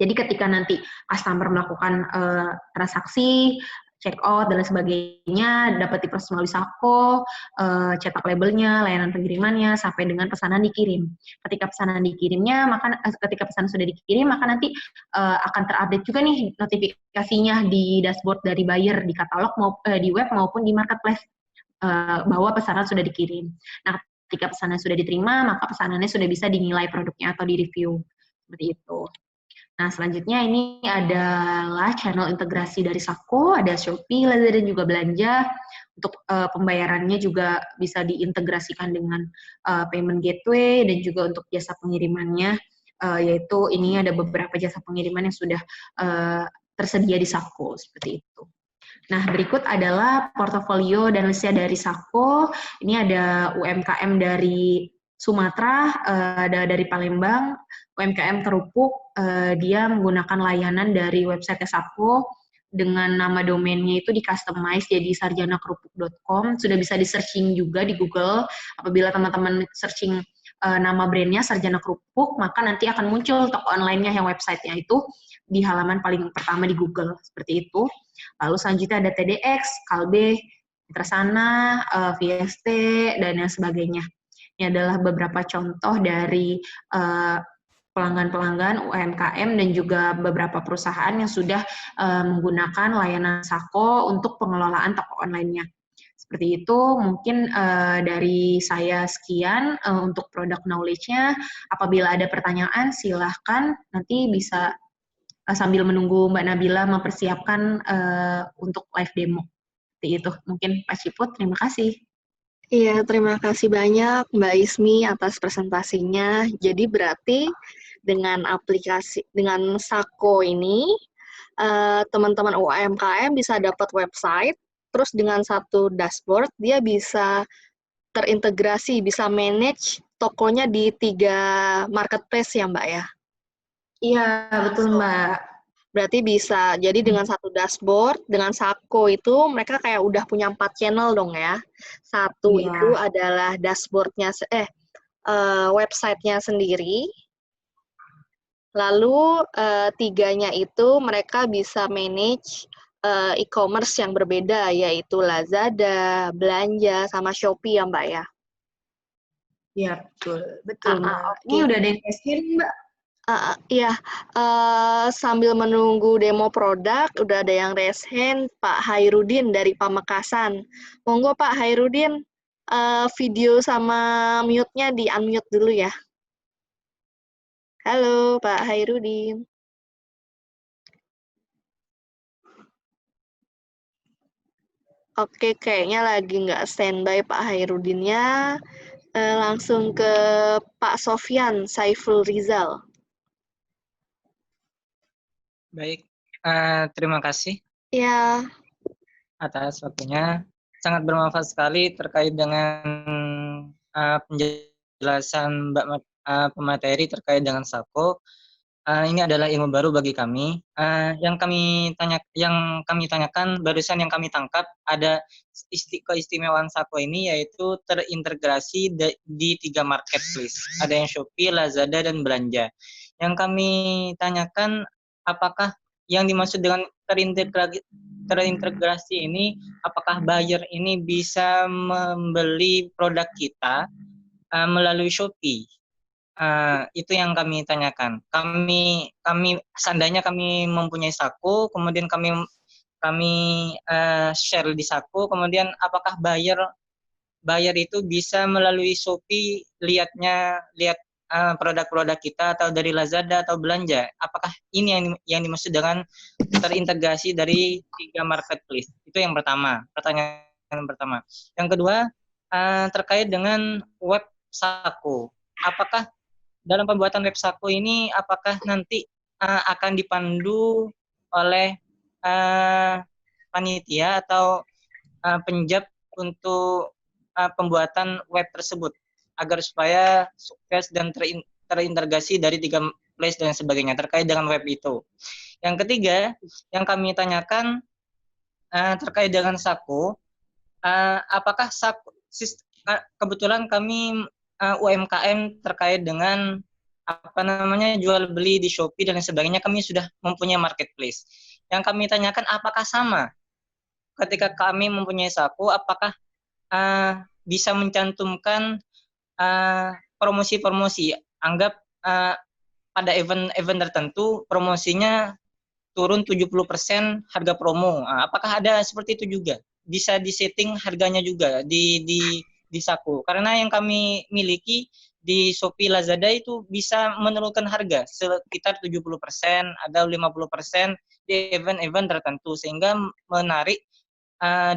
Jadi ketika nanti customer melakukan transaksi, check out dan lain sebagainya, dapat diproses melalui Sako, cetak labelnya, layanan pengirimannya, sampai dengan pesanan dikirim. Ketika pesanan sudah dikirim, maka nanti akan terupdate juga nih notifikasinya di dashboard dari buyer, di katalog, di web maupun di marketplace, bahwa pesanan sudah dikirim. Nah, ketika pesanan sudah diterima, maka pesanannya sudah bisa dinilai produknya atau di-review. Seperti itu. Nah, selanjutnya ini adalah channel integrasi dari Sako, ada Shopee, Lazada, dan juga Belanja. Untuk pembayarannya juga bisa diintegrasikan dengan payment gateway, dan juga untuk jasa pengirimannya, yaitu ini ada beberapa jasa pengiriman yang sudah tersedia di Sako, seperti itu. Nah, berikut adalah portofolio dan listnya dari Sako. Ini ada UMKM dari Sumatera, ada dari Palembang, UMKM Kerupuk, dia menggunakan layanan dari website Sako dengan nama domainnya itu di-customize jadi sarjanakerupuk.com. Sudah bisa di-searching juga di Google. Apabila teman-teman searching nama brandnya Sarjana Kerupuk, maka nanti akan muncul toko online-nya yang website-nya itu di halaman paling pertama di Google, seperti itu. Lalu selanjutnya ada TDX, Kalbe, Tersana, VST, dan yang sebagainya. Ini adalah beberapa contoh dari pelanggan-pelanggan UMKM dan juga beberapa perusahaan yang sudah menggunakan layanan Sako untuk pengelolaan toko online-nya. Seperti itu, mungkin dari saya sekian untuk product knowledge-nya. Apabila ada pertanyaan, silahkan nanti bisa sambil menunggu Mbak Nabila mempersiapkan untuk live demo. Seperti itu, mungkin Pak Ciput, terima kasih. Iya, terima kasih banyak Mbak Ismi atas presentasinya. Jadi berarti dengan Sako ini, teman-teman UMKM bisa dapat website, terus dengan satu dashboard, dia bisa terintegrasi, bisa manage tokonya di 3 marketplace ya Mbak ya? Iya, betul Mbak. Berarti bisa, jadi dengan satu dashboard, dengan Sako itu mereka kayak udah punya 4 channel dong ya. Satu itu adalah dashboardnya, websitenya sendiri. Lalu 3-nya itu mereka bisa manage e-commerce yang berbeda, yaitu Lazada, Belanja, sama Shopee ya Mbak ya? Iya, betul. Betul Mbak. Ini udah ada yang testing Mbak? Iya, sambil menunggu demo produk, udah ada yang raise hand, Pak Hairudin dari Pamekasan. Monggo Pak Hairudin, video sama mute-nya di-unmute dulu ya. Halo Pak Hairudin. Oke, kayaknya lagi nggak standby Pak Hairudinnya. Langsung ke Pak Sofyan Saiful Rizal. Baik, terima kasih Ya. atas waktunya. Sangat bermanfaat sekali terkait dengan penjelasan Mbak pemateri terkait dengan Sako. Ini adalah ilmu baru bagi kami. Yang kami tanyakan barusan yang kami tangkap ada keistimewaan Sako ini yaitu terintegrasi di 3 marketplace. Ada yang Shopee, Lazada, dan Belanja. Yang kami tanyakan apakah yang dimaksud dengan terintegrasi ini, apakah buyer ini bisa membeli produk kita melalui Shopee? Itu yang kami tanyakan. Kami seandainya kami mempunyai Sako, kemudian kami share di Sako, kemudian apakah buyer itu bisa melalui Shopee lihat produk-produk kita atau dari Lazada atau Belanja? Apakah ini yang dimaksud dengan terintegrasi dari 3 marketplace? Itu yang pertama, pertanyaan pertama. Yang kedua, terkait dengan web Sako. Apakah dalam pembuatan web Sako ini apakah nanti akan dipandu oleh panitia atau penjab untuk pembuatan web tersebut agar supaya sukses dan terintegrasi dari 3 place dan sebagainya terkait dengan web itu. Yang ketiga, yang kami tanyakan terkait dengan Sako, apakah Sako, kebetulan kami UMKM terkait dengan jual beli di Shopee dan sebagainya, kami sudah mempunyai marketplace. Yang kami tanyakan apakah sama ketika kami mempunyai Sako, apakah bisa mencantumkan promosi-promosi, anggap pada event tertentu promosinya turun 70% harga promo. Apakah ada seperti itu juga? Bisa disetting harganya juga di Sako. Karena yang kami miliki di Shopee, Lazada itu bisa menurunkan harga sekitar 70% atau 50% di event-event tertentu sehingga menarik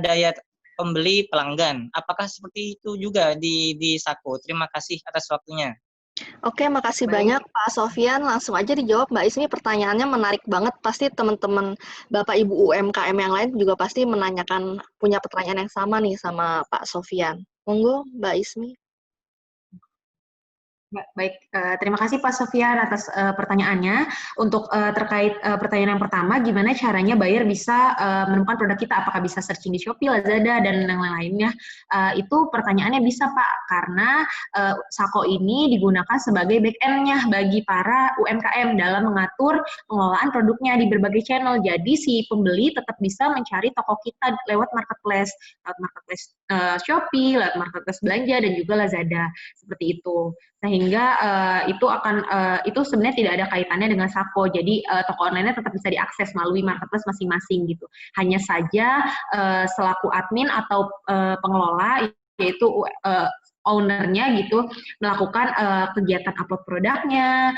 daya pembeli pelanggan. Apakah seperti itu juga di Sako? Terima kasih atas waktunya. Oke, makasih banyak Pak Sofyan. Langsung aja dijawab Mbak Ismi, pertanyaannya menarik banget. Pasti teman-teman Bapak Ibu UMKM yang lain juga pasti menanyakan, punya pertanyaan yang sama nih sama Pak Sofyan. Monggo Mbak Ismi. Baik, terima kasih Pak Sofyan atas pertanyaannya. Untuk terkait pertanyaan yang pertama, gimana caranya buyer bisa menemukan produk kita? Apakah bisa searching di Shopee, Lazada, dan yang lainnya? Itu pertanyaannya bisa Pak, karena Sako ini digunakan sebagai back-end-nya bagi para UMKM dalam mengatur pengelolaan produknya di berbagai channel. Jadi si pembeli tetap bisa mencari toko kita lewat marketplace Shopee, lewat marketplace belanja, dan juga Lazada. Seperti itu. Sehingga itu sebenarnya tidak ada kaitannya dengan Sako. Jadi toko online-nya tetap bisa diakses melalui marketplace masing-masing gitu. Hanya saja selaku admin atau pengelola, yaitu owner-nya gitu, melakukan kegiatan upload produknya,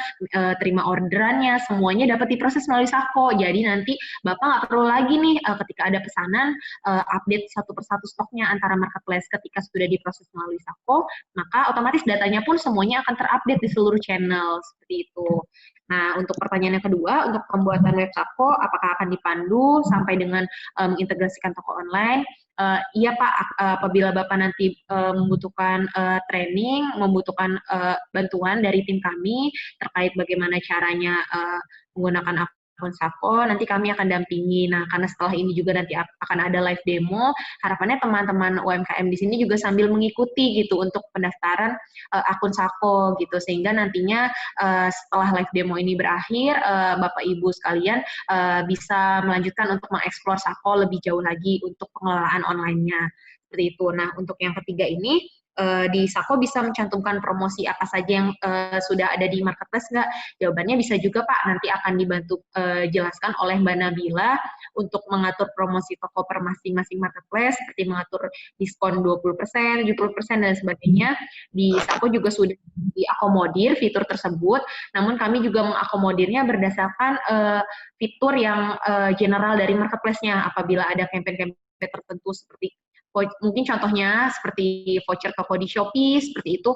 terima orderannya, semuanya dapat diproses melalui Sako. Jadi nanti Bapak nggak perlu lagi nih ketika ada pesanan update satu persatu stoknya antara marketplace. Ketika sudah diproses melalui Sako, maka otomatis datanya pun semuanya akan terupdate di seluruh channel, seperti itu. Nah, untuk pertanyaan yang kedua, untuk pembuatan web Sako, apakah akan dipandu sampai dengan mengintegrasikan toko online? Iya Pak, apabila Bapak nanti membutuhkan training, membutuhkan bantuan dari tim kami terkait bagaimana caranya menggunakan akun Sako, nanti kami akan dampingi. Nah, karena setelah ini juga nanti akan ada live demo, harapannya teman-teman UMKM di sini juga sambil mengikuti gitu untuk pendaftaran akun Sako gitu, sehingga nantinya setelah live demo ini berakhir, Bapak Ibu sekalian bisa melanjutkan untuk mengeksplor Sako lebih jauh lagi untuk pengelolaan online-nya. Seperti itu. Nah, untuk yang ketiga ini, di Sako bisa mencantumkan promosi apa saja yang sudah ada di marketplace nggak? Jawabannya bisa juga Pak, nanti akan dibantu jelaskan oleh Mbak Nabila untuk mengatur promosi toko per masing-masing marketplace, seperti mengatur diskon 20%, 70%, dan sebagainya. Di Sako juga sudah diakomodir fitur tersebut, namun kami juga mengakomodirnya berdasarkan fitur yang general dari marketplace-nya. Apabila ada campaign-campaign tertentu seperti mungkin contohnya seperti voucher toko di Shopee, seperti itu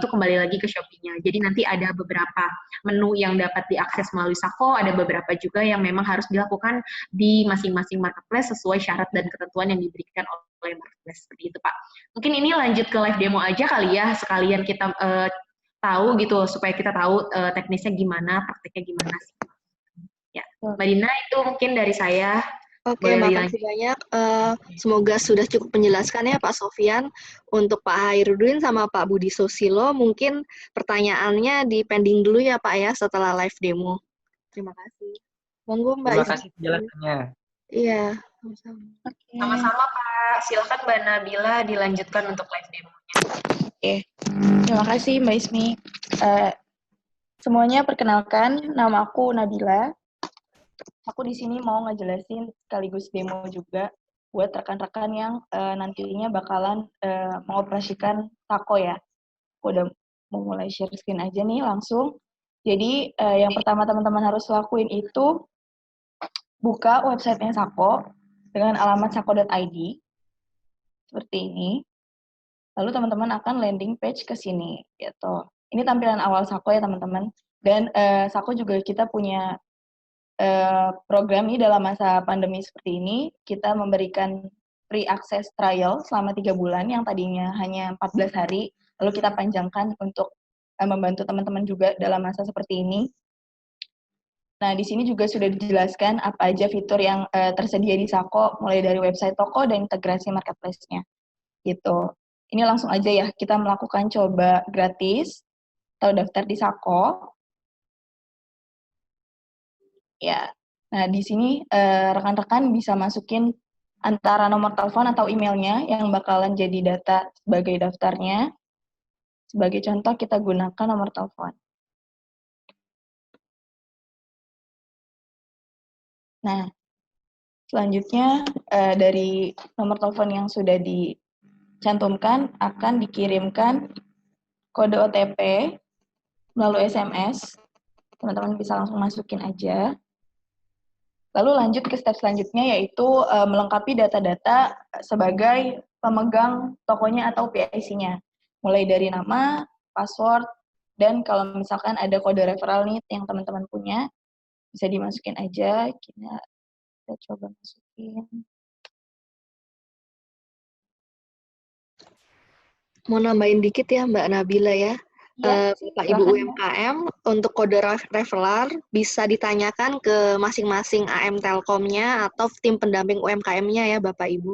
kembali lagi ke Shopee-nya. Jadi nanti ada beberapa menu yang dapat diakses melalui Sako, ada beberapa juga yang memang harus dilakukan di masing-masing marketplace sesuai syarat dan ketentuan yang diberikan oleh marketplace. Seperti itu Pak. Mungkin ini lanjut ke live demo aja kali ya, sekalian kita tahu gitu, supaya kita tahu teknisnya gimana, prakteknya gimana sih. Ya, Mbak Dina, itu mungkin dari saya. Oke, makasih banyak. Semoga sudah cukup menjelaskan ya Pak Sofyan. Untuk Pak Hairudin sama Pak Budi Susilo, mungkin pertanyaannya di pending dulu ya Pak ya setelah live demo. Terima kasih. Monggo Mbak. Terima kasih penjelasannya. Iya. Sama-sama Pak. Silakan Mbak Nabila dilanjutkan untuk live demonya. Oke. Terima kasih Mbak Ismi. Semuanya perkenalkan, nama aku Nabila. Aku di sini mau ngejelasin sekaligus demo juga buat rekan-rekan yang nantinya bakalan mengoperasikan Sako ya. Aku udah mau mulai share screen aja nih langsung. Jadi yang pertama teman-teman harus lakuin itu buka websitenya Sako dengan alamat sako.id seperti ini. Lalu teman-teman akan landing page ke sini gitu. Ini tampilan awal Sako ya teman-teman. Dan Sako juga kita punya program ini dalam masa pandemi seperti ini, kita memberikan free access trial selama 3 bulan yang tadinya hanya 14 hari, lalu kita panjangkan untuk membantu teman-teman juga dalam masa seperti ini. Nah, di sini juga sudah dijelaskan apa aja fitur yang tersedia di Sako, mulai dari website toko dan integrasi marketplace-nya. Gitu. Ini langsung aja ya, kita melakukan coba gratis atau daftar di Sako. Ya, nah di sini rekan-rekan bisa masukin antara nomor telepon atau emailnya yang bakalan jadi data sebagai daftarnya. Sebagai contoh kita gunakan nomor telepon. Nah, selanjutnya dari nomor telepon yang sudah dicantumkan akan dikirimkan kode OTP melalui SMS. Teman-teman bisa langsung masukin aja. Lalu lanjut ke step selanjutnya, yaitu melengkapi data-data sebagai pemegang tokonya atau PIC-nya. Mulai dari nama, password, dan kalau misalkan ada kode referral nih yang teman-teman punya, bisa dimasukin aja. Kita coba masukin. Mau nambahin dikit ya Mbak Nabila ya. Ya, Bapak Ibu silakan. UMKM, untuk kode referral bisa ditanyakan ke masing-masing AM Telkomnya atau tim pendamping UMKM-nya ya Bapak Ibu.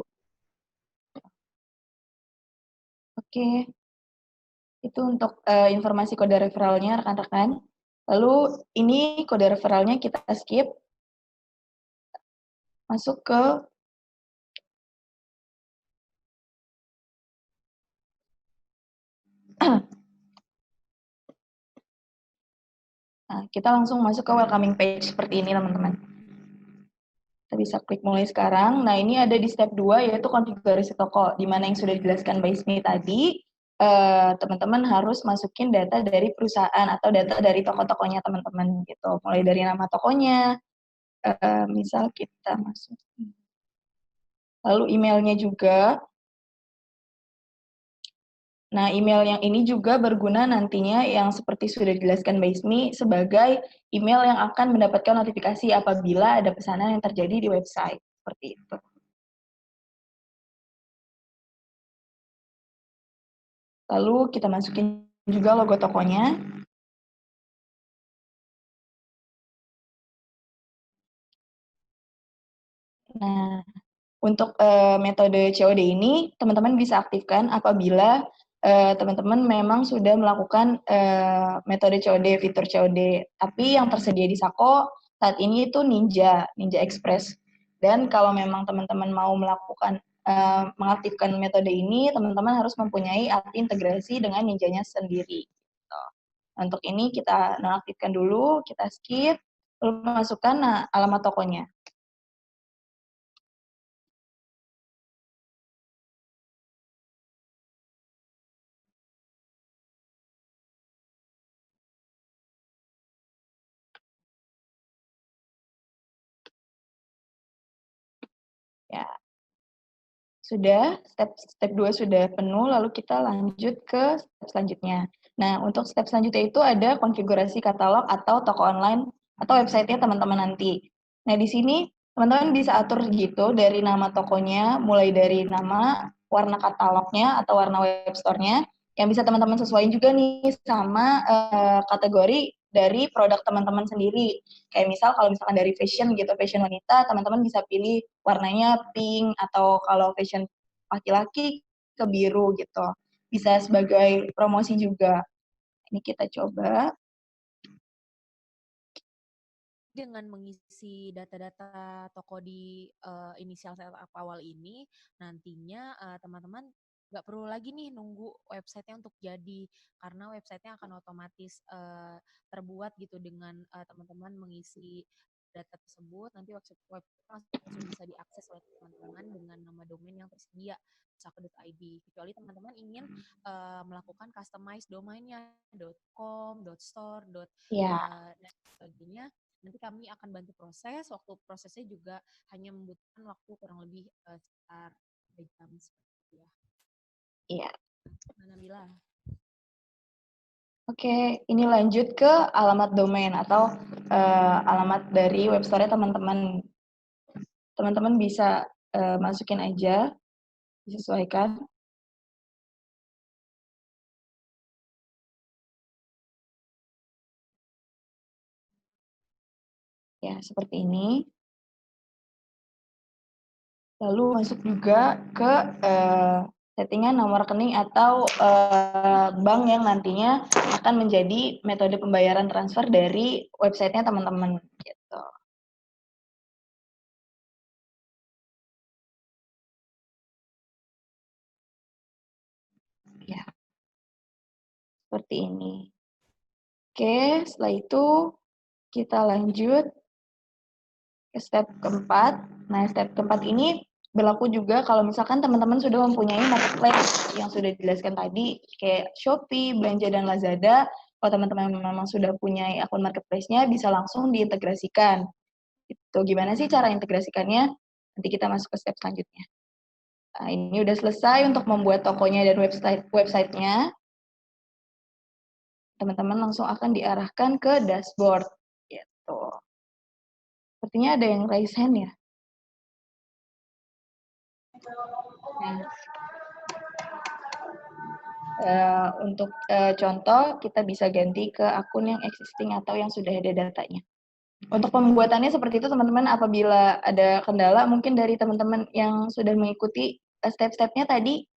Oke, itu untuk informasi kode referralnya rekan-rekan. Lalu ini kode referralnya kita skip, masuk ke nah, kita langsung masuk ke welcoming page seperti ini teman-teman. Kita bisa klik mulai sekarang. Nah, ini ada di step 2 yaitu konfigurasi toko, di mana yang sudah dijelaskan Mbak Ismi tadi, teman-teman harus masukin data dari perusahaan atau data dari toko-tokonya teman-teman gitu. Mulai dari nama tokonya, misal kita masuk. Lalu emailnya juga. Nah, email yang ini juga berguna nantinya yang seperti sudah dijelaskan Mbak Ismi sebagai email yang akan mendapatkan notifikasi apabila ada pesanan yang terjadi di website. Seperti itu. Lalu kita masukin juga logo tokonya. Nah, untuk metode COD ini, teman-teman bisa aktifkan apabila teman-teman memang sudah melakukan metode COD, fitur COD. Tapi yang tersedia di Sako saat ini itu Ninja Express. Dan kalau memang teman-teman mau melakukan mengaktifkan metode ini, teman-teman harus mempunyai API integrasi dengan Ninjanya sendiri. Gitu. Untuk ini kita nonaktifkan dulu, kita skip, lalu masukkan alamat tokonya. Ya, sudah, step 2 sudah penuh, lalu kita lanjut ke step selanjutnya. Nah, untuk step selanjutnya itu ada konfigurasi katalog atau toko online atau website-nya teman-teman nanti. Nah, di sini teman-teman bisa atur gitu dari nama tokonya, mulai dari nama, warna katalognya atau warna web store-nya, yang bisa teman-teman sesuaikan juga nih sama kategori dari produk teman-teman sendiri. Kayak misal kalau misalkan dari fashion gitu, fashion wanita, teman-teman bisa pilih warnanya pink, atau kalau fashion laki-laki ke biru gitu. Bisa sebagai promosi juga. Ini kita coba. Dengan mengisi data-data toko di inisial setup awal ini, nantinya teman-teman nggak perlu lagi nih nunggu websitenya untuk jadi, karena websitenya akan otomatis terbuat gitu dengan teman-teman mengisi data tersebut. Nanti website langsung bisa diakses oleh teman-teman dengan nama domain yang tersedia sako.id. Kecuali teman-teman ingin melakukan customize domainnya .com, .store, Ya. dan sebagainya. Nanti kami akan bantu proses. Waktu prosesnya juga hanya membutuhkan waktu kurang lebih sekitar 3 jam seperti ya. Iya. Nabila. Oke, ini lanjut ke alamat domain atau alamat dari web store teman-teman. Teman-teman bisa masukin aja, disesuaikan. Ya, seperti ini. Lalu masuk juga ke settingan nomor rekening atau bank yang nantinya akan menjadi metode pembayaran transfer dari websitenya teman-teman. Gitu. Ya, seperti ini. Oke, setelah itu kita lanjut ke step keempat. Nah, step keempat ini berlaku juga kalau misalkan teman-teman sudah mempunyai marketplace yang sudah dijelaskan tadi, kayak Shopee, Belanja, dan Lazada. Kalau teman-teman memang sudah punya akun marketplace-nya, bisa langsung diintegrasikan. Itu gimana sih cara integrasikannya? Nanti kita masuk ke step selanjutnya. Nah, ini udah selesai untuk membuat tokonya dan website-nya. Teman-teman langsung akan diarahkan ke dashboard. Gitu. Sepertinya ada yang raise hand ya. Untuk contoh, kita bisa ganti ke akun yang existing atau yang sudah ada datanya. Untuk pembuatannya seperti itu, teman-teman. Apabila ada kendala, mungkin dari teman-teman yang sudah mengikuti step-stepnya tadi,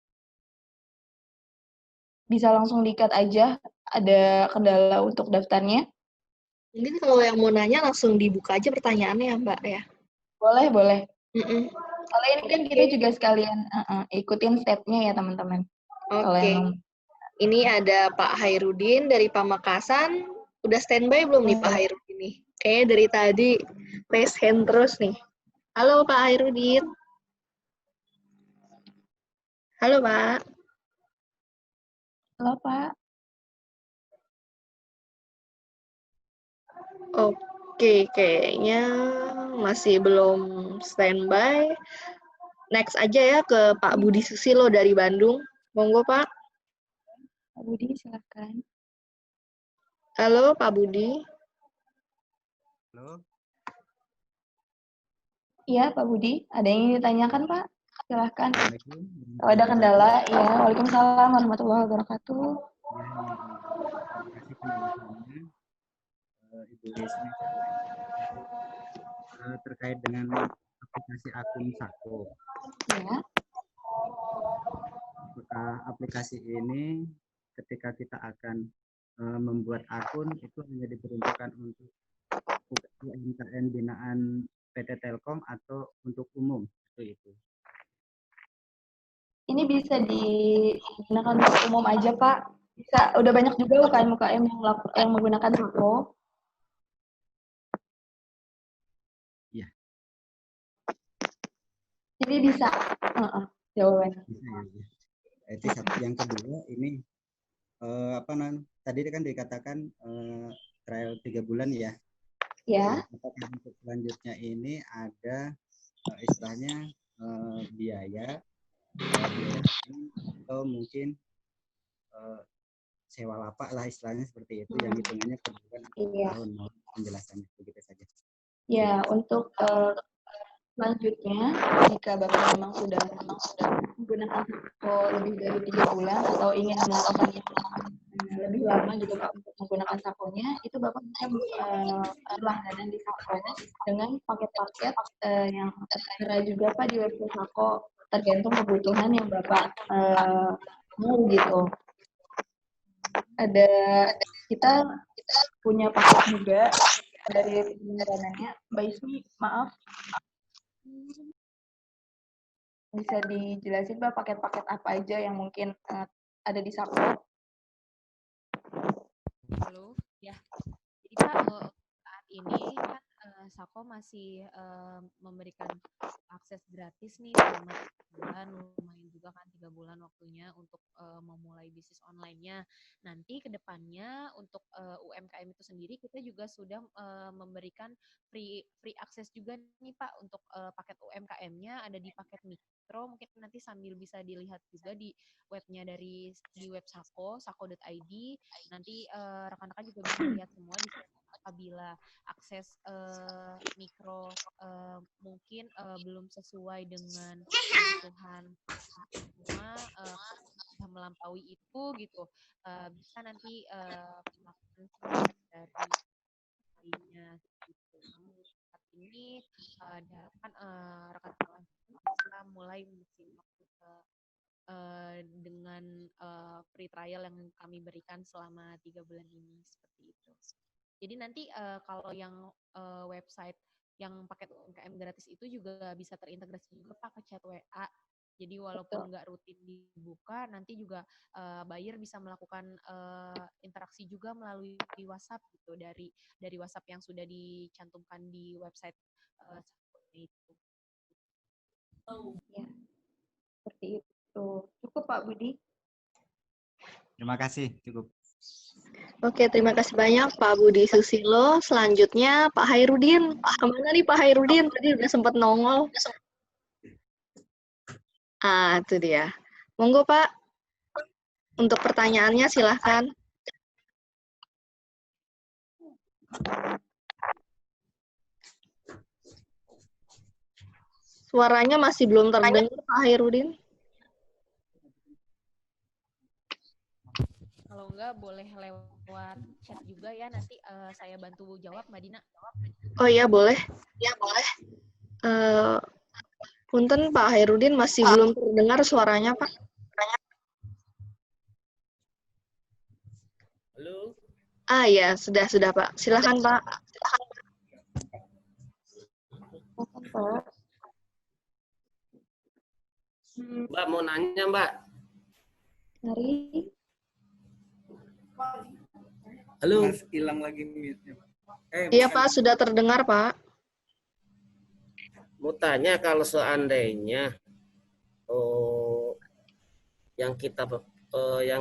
bisa langsung di-cut aja. Ada kendala untuk daftarnya. Mungkin kalau yang mau nanya langsung dibuka aja pertanyaannya ya Mbak ya. Boleh, boleh. Mm-mm. Kalau ini kan kita juga sekalian ikutin stepnya ya, teman-teman. Kalau Oke. yang Ini ada Pak Hairudin dari Pamekasan. Udah standby belum nih Pak Hairudin nih? Kayaknya dari tadi raise hand terus nih. Halo Pak Hairudin. Halo Pak. Halo Pak. Oke, kayaknya masih belum standby. Next aja ya ke Pak Budi Susilo dari Bandung. Monggo Pak. Pak Budi, silakan. Halo Pak Budi. Halo. Iya Pak Budi, ada yang ingin ditanyakan Pak? Silahkan. Kalau ada kendala, ya. Waalaikumsalam warahmatullahi wabarakatuh. Ya, terima kasih penjelasannya, Ibu Desmi. Terkait dengan aplikasi akun Sako. Ya. Apakah aplikasi ini ketika kita akan membuat akun itu hanya diperuntukkan untuk UMKM binaan PT Telkom atau untuk umum? Itu. Ini bisa digunakan untuk umum aja Pak. Bisa, udah banyak juga UKM-UKM yang menggunakan Sako. Iya. Jadi bisa. Jawabannya. Bisa ya. Itu satu. Yang kedua ini tadi kan dikatakan trial 3 bulan ya. Ya. Apakah untuk selanjutnya ini ada istilahnya biaya atau mungkin sewa lapak lah istilahnya seperti itu yang hitungannya per bulan atau tahun, penjelasannya begitu saja. Ya, untuk selanjutnya jika Bapak memang sudah menggunakan Sako lebih dari 3 bulan atau ingin melakukan lebih lama gitu Pak untuk menggunakan Sakonya, itu Bapak bisa berlangganan di Sako dengan paket-paket yang tertera juga Pak di website Sako, tergantung kebutuhan yang Bapak mau gitu. Kita punya paket juga dari penyerangannya. Mbak Ismi, maaf. Bisa dijelasin Pak paket-paket apa aja yang mungkin ada di Sako? Halo, ya. Jadi Pak, saat ini kan Sako masih memberikan akses gratis nih selama 3 bulan, lumayan juga kan 3 bulan waktunya untuk memulai bisnis online-nya. Nanti ke depannya untuk UMKM itu sendiri kita juga sudah memberikan free akses juga nih Pak untuk paket UMKM-nya ada di paket mikro, mungkin nanti sambil bisa dilihat juga di webnya di web Sako, sako.id. Nanti rekan-rekan juga bisa lihat semua di sana. Apabila akses mikro mungkin belum sesuai dengan kebutuhan semua sudah melampaui itu gitu, bisa nanti melakukan dari gitu. Namun saat ini diharapkan rekan-rekan bisa mulai menyimak dengan free trial yang kami berikan selama 3 bulan ini seperti itu. Jadi nanti kalau yang website yang paket UMKM gratis itu juga bisa terintegrasi juga Pak ke chat WA. Jadi walaupun nggak rutin dibuka, nanti juga buyer bisa melakukan interaksi juga melalui WhatsApp gitu dari WhatsApp yang sudah dicantumkan di website itu. Ya, seperti itu. Cukup Pak Budi. Terima kasih, cukup. Oke, terima kasih banyak Pak Budi Susilo. Selanjutnya Pak Hairudin. Kemana nih Pak Hairudin? Tadi udah sempat nongol. Itu dia. Monggo Pak. Untuk pertanyaannya silahkan. Suaranya masih belum terdengar Pak Hairudin. Kalau enggak boleh lewat chat juga ya, nanti saya bantu jawab Mbak Dina. Oh iya, boleh. Punten Pak Hairudin masih belum terdengar suaranya, Pak. Halo. Ah ya, sudah Pak. Silakan Pak. Mbak mau nanya Mbak. Mari. Halo. Mas hilang lagi mute-nya. Iya Pak, sudah terdengar Pak. Mau tanya kalau seandainya yang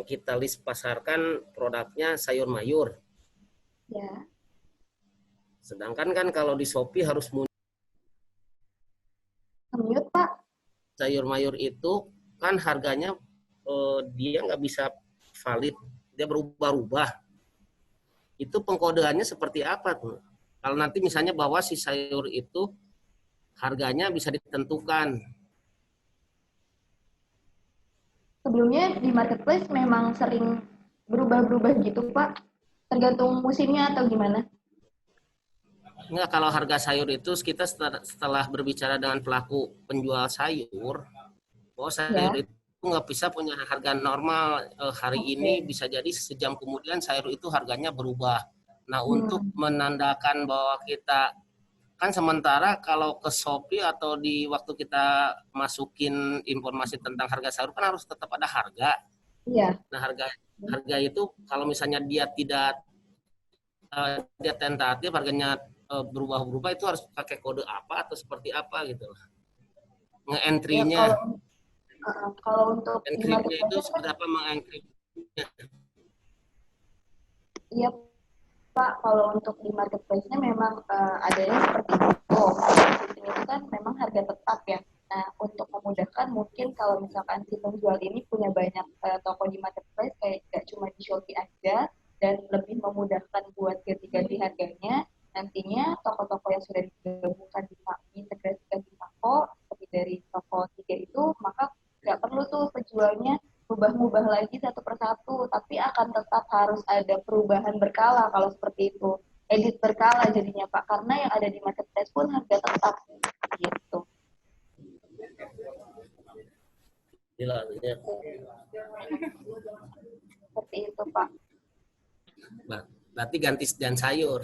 kita list pasarkan produknya sayur mayur. Ya. Sedangkan kan kalau di Shopee harus Mute Pak. Sayur mayur itu kan harganya dia nggak bisa valid, dia berubah-ubah. Itu pengkodeannya seperti apa tuh? Kalau nanti misalnya bahwa si sayur itu harganya bisa ditentukan. Sebelumnya di marketplace memang sering berubah-berubah gitu Pak, tergantung musimnya atau gimana? Enggak, kalau harga sayur itu kita setelah berbicara dengan pelaku penjual sayur, bahwa sayur itu nggak bisa punya harga normal hari ini, bisa jadi sejam kemudian sayur itu harganya berubah. Nah, untuk menandakan bahwa kita kan sementara kalau ke Shopee atau di waktu kita masukin informasi tentang harga sayur kan harus tetap ada harga. Iya. Nah, harga itu kalau misalnya dia tidak dia tentatif harganya berubah-berubah, itu harus pakai kode apa atau seperti apa gitu. Nge-entry-nya. Ya, kalau untuk enkripsinya itu seberapa mengenkripsinya? Iya Pak, kalau untuk di marketplace-nya memang adanya seperti itu. Itu kan memang harga tetap ya. Nah, untuk memudahkan mungkin kalau misalkan si penjual ini punya banyak toko di marketplace, kayak nggak cuma di Shopee aja, dan lebih memudahkan buat ganti-ganti harganya, nantinya toko-toko yang sudah digabungkan diintegrasikan di toko, seperti dari toko 3 itu, maka nggak perlu tuh penjualnya ubah-ubah lagi satu persatu, tapi akan tetap harus ada perubahan berkala kalau seperti itu. Edit berkala jadinya Pak, karena yang ada di marketplace pun harga tetap gitu. Seperti itu Pak. Berarti ganti dan sayur.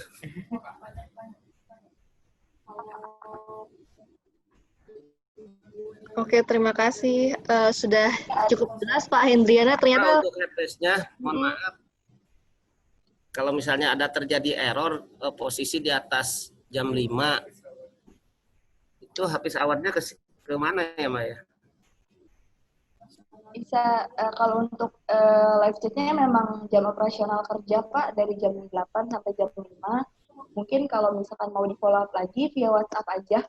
Oke, terima kasih. Sudah cukup jelas Pak Hendriana. Ternyata untuk represnya, mohon maaf. Kalau misalnya ada terjadi error posisi di atas jam 5, itu habis awalnya ke mana ya Mbak ya? Bisa kalau untuk live chat-nya memang jam operasional kerja Pak, dari jam 8 sampai jam 5. Mungkin kalau misalkan mau di follow up lagi via WhatsApp aja.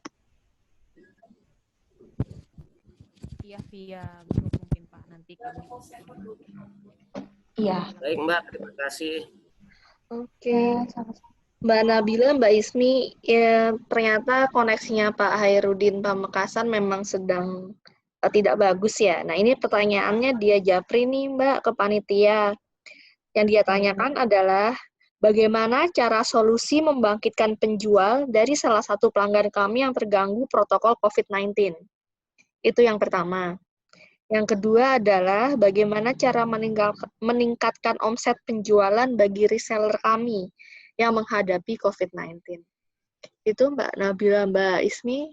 Iya, via grup mungkin Pak, nanti kami. Iya. Baik Mbak, terima kasih. Oke. Mbak Nabila, Mbak Ismi, ya ternyata koneksinya Pak Hairudin Pamekasan memang sedang tidak bagus ya. Nah, ini pertanyaannya dia Japri nih Mbak ke panitia. Yang dia tanyakan adalah bagaimana cara solusi membangkitkan penjual dari salah satu pelanggan kami yang terganggu protokol COVID-19. Itu yang pertama. Yang kedua adalah bagaimana cara meningkatkan omset penjualan bagi reseller kami yang menghadapi COVID-19. Itu Mbak Nabila, Mbak Ismi,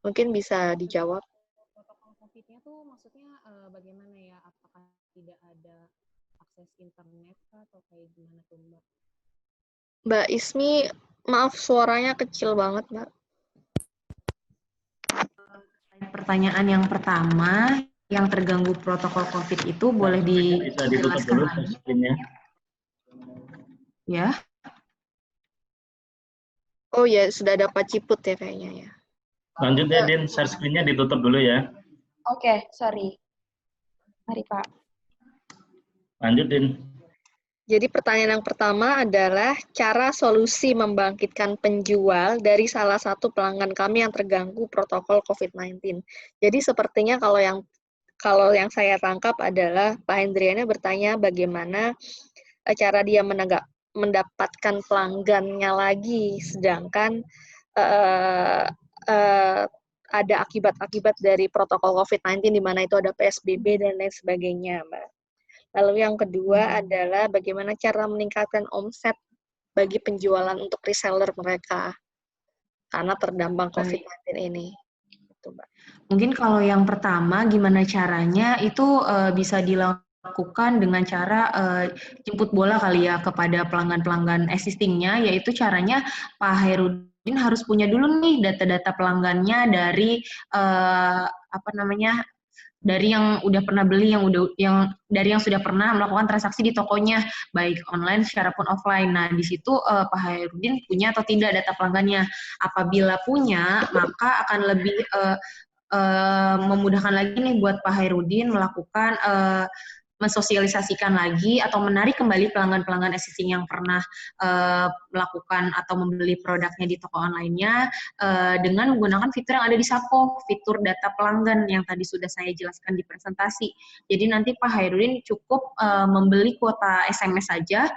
mungkin bisa dijawab. Protokol COVID-nya tuh maksudnya bagaimana ya? Apakah tidak ada akses internet atau kayak gimana tuh Mbak? Mbak Ismi, maaf suaranya kecil banget Mbak. Pertanyaan yang pertama, yang terganggu protokol COVID itu boleh dijelaskan lagi? Ya. Oh ya, sudah ada Pak Ciput ya kayaknya ya. Lanjut ya, Din. Share screen-nya ditutup dulu ya. Oke, sorry. Mari Pak. Lanjut, Din. Jadi pertanyaan yang pertama adalah cara solusi membangkitkan penjual dari salah satu pelanggan kami yang terganggu protokol COVID-19. Jadi sepertinya kalau yang kalau yang saya tangkap adalah Pak Hendriana bertanya bagaimana cara dia mendapatkan pelanggannya lagi, sedangkan uh, uh, ada akibat-akibat dari protokol COVID-19 di mana itu ada PSBB dan lain sebagainya, Mbak. Lalu yang kedua adalah bagaimana cara meningkatkan omset bagi penjualan untuk reseller mereka karena terdampak COVID-19 ini. Gitu, Mbak. Mungkin kalau yang pertama, gimana caranya itu bisa dilakukan dengan cara jemput bola kali ya kepada pelanggan-pelanggan existingnya, yaitu caranya Pak Hairudin harus punya dulu nih data-data pelanggannya dari dari yang udah pernah beli, dari yang sudah pernah melakukan transaksi di tokonya, baik online secara pun offline. Nah, di situ Pak Hairudin punya atau tidak data pelanggannya. Apabila punya, maka akan lebih memudahkan lagi nih buat Pak Hairudin melakukan mensosialisasikan lagi atau menarik kembali pelanggan-pelanggan existing yang pernah melakukan atau membeli produknya di toko online-nya dengan menggunakan fitur yang ada di Sako, fitur data pelanggan yang tadi sudah saya jelaskan di presentasi. Jadi nanti Pak Hairudin cukup membeli kuota SMS saja,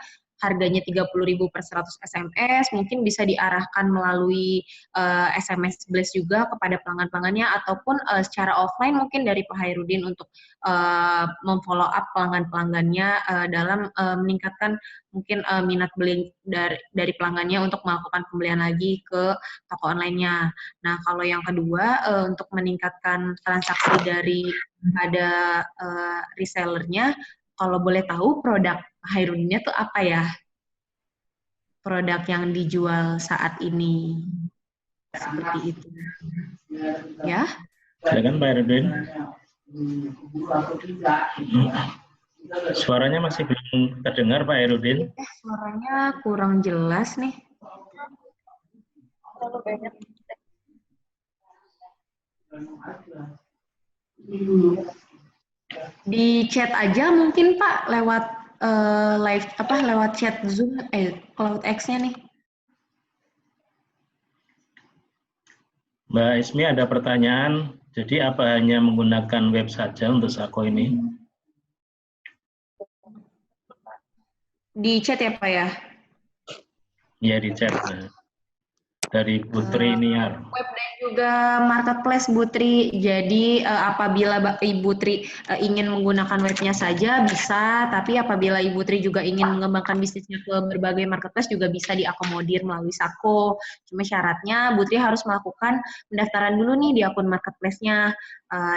harganya 30.000 per 100 SMS, mungkin bisa diarahkan melalui SMS Blast juga kepada pelanggan-pelanggannya, ataupun secara offline mungkin dari Pak Hairudin untuk memfollow up pelanggan-pelanggannya dalam meningkatkan mungkin minat beli dari pelanggannya untuk melakukan pembelian lagi ke toko online-nya. Nah, kalau yang kedua, untuk meningkatkan transaksi dari ada resellernya, kalau boleh tahu produk Hairudinnya tuh apa ya? Produk yang dijual saat ini. Seperti itu. Ya? Silakan Pak Hairudin. Suaranya masih belum terdengar Pak Hairudin. Suaranya kurang jelas nih. Terlalu banyak. Di chat aja mungkin Pak lewat live lewat chat Zoom CloudX-nya nih. Mbak Ismi ada pertanyaan. Jadi apa hanya menggunakan web saja untuk Sako ini? Di chat ya Pak ya? Iya di chat. Dari Putri Niar. Web dan juga marketplace Bu Tri. Jadi apabila Ibu Tri ingin menggunakan webnya saja bisa, tapi apabila Ibu Tri juga ingin mengembangkan bisnisnya ke berbagai marketplace juga bisa diakomodir melalui Sako. Cuma syaratnya Bu Tri harus melakukan pendaftaran dulu nih di akun marketplace-nya.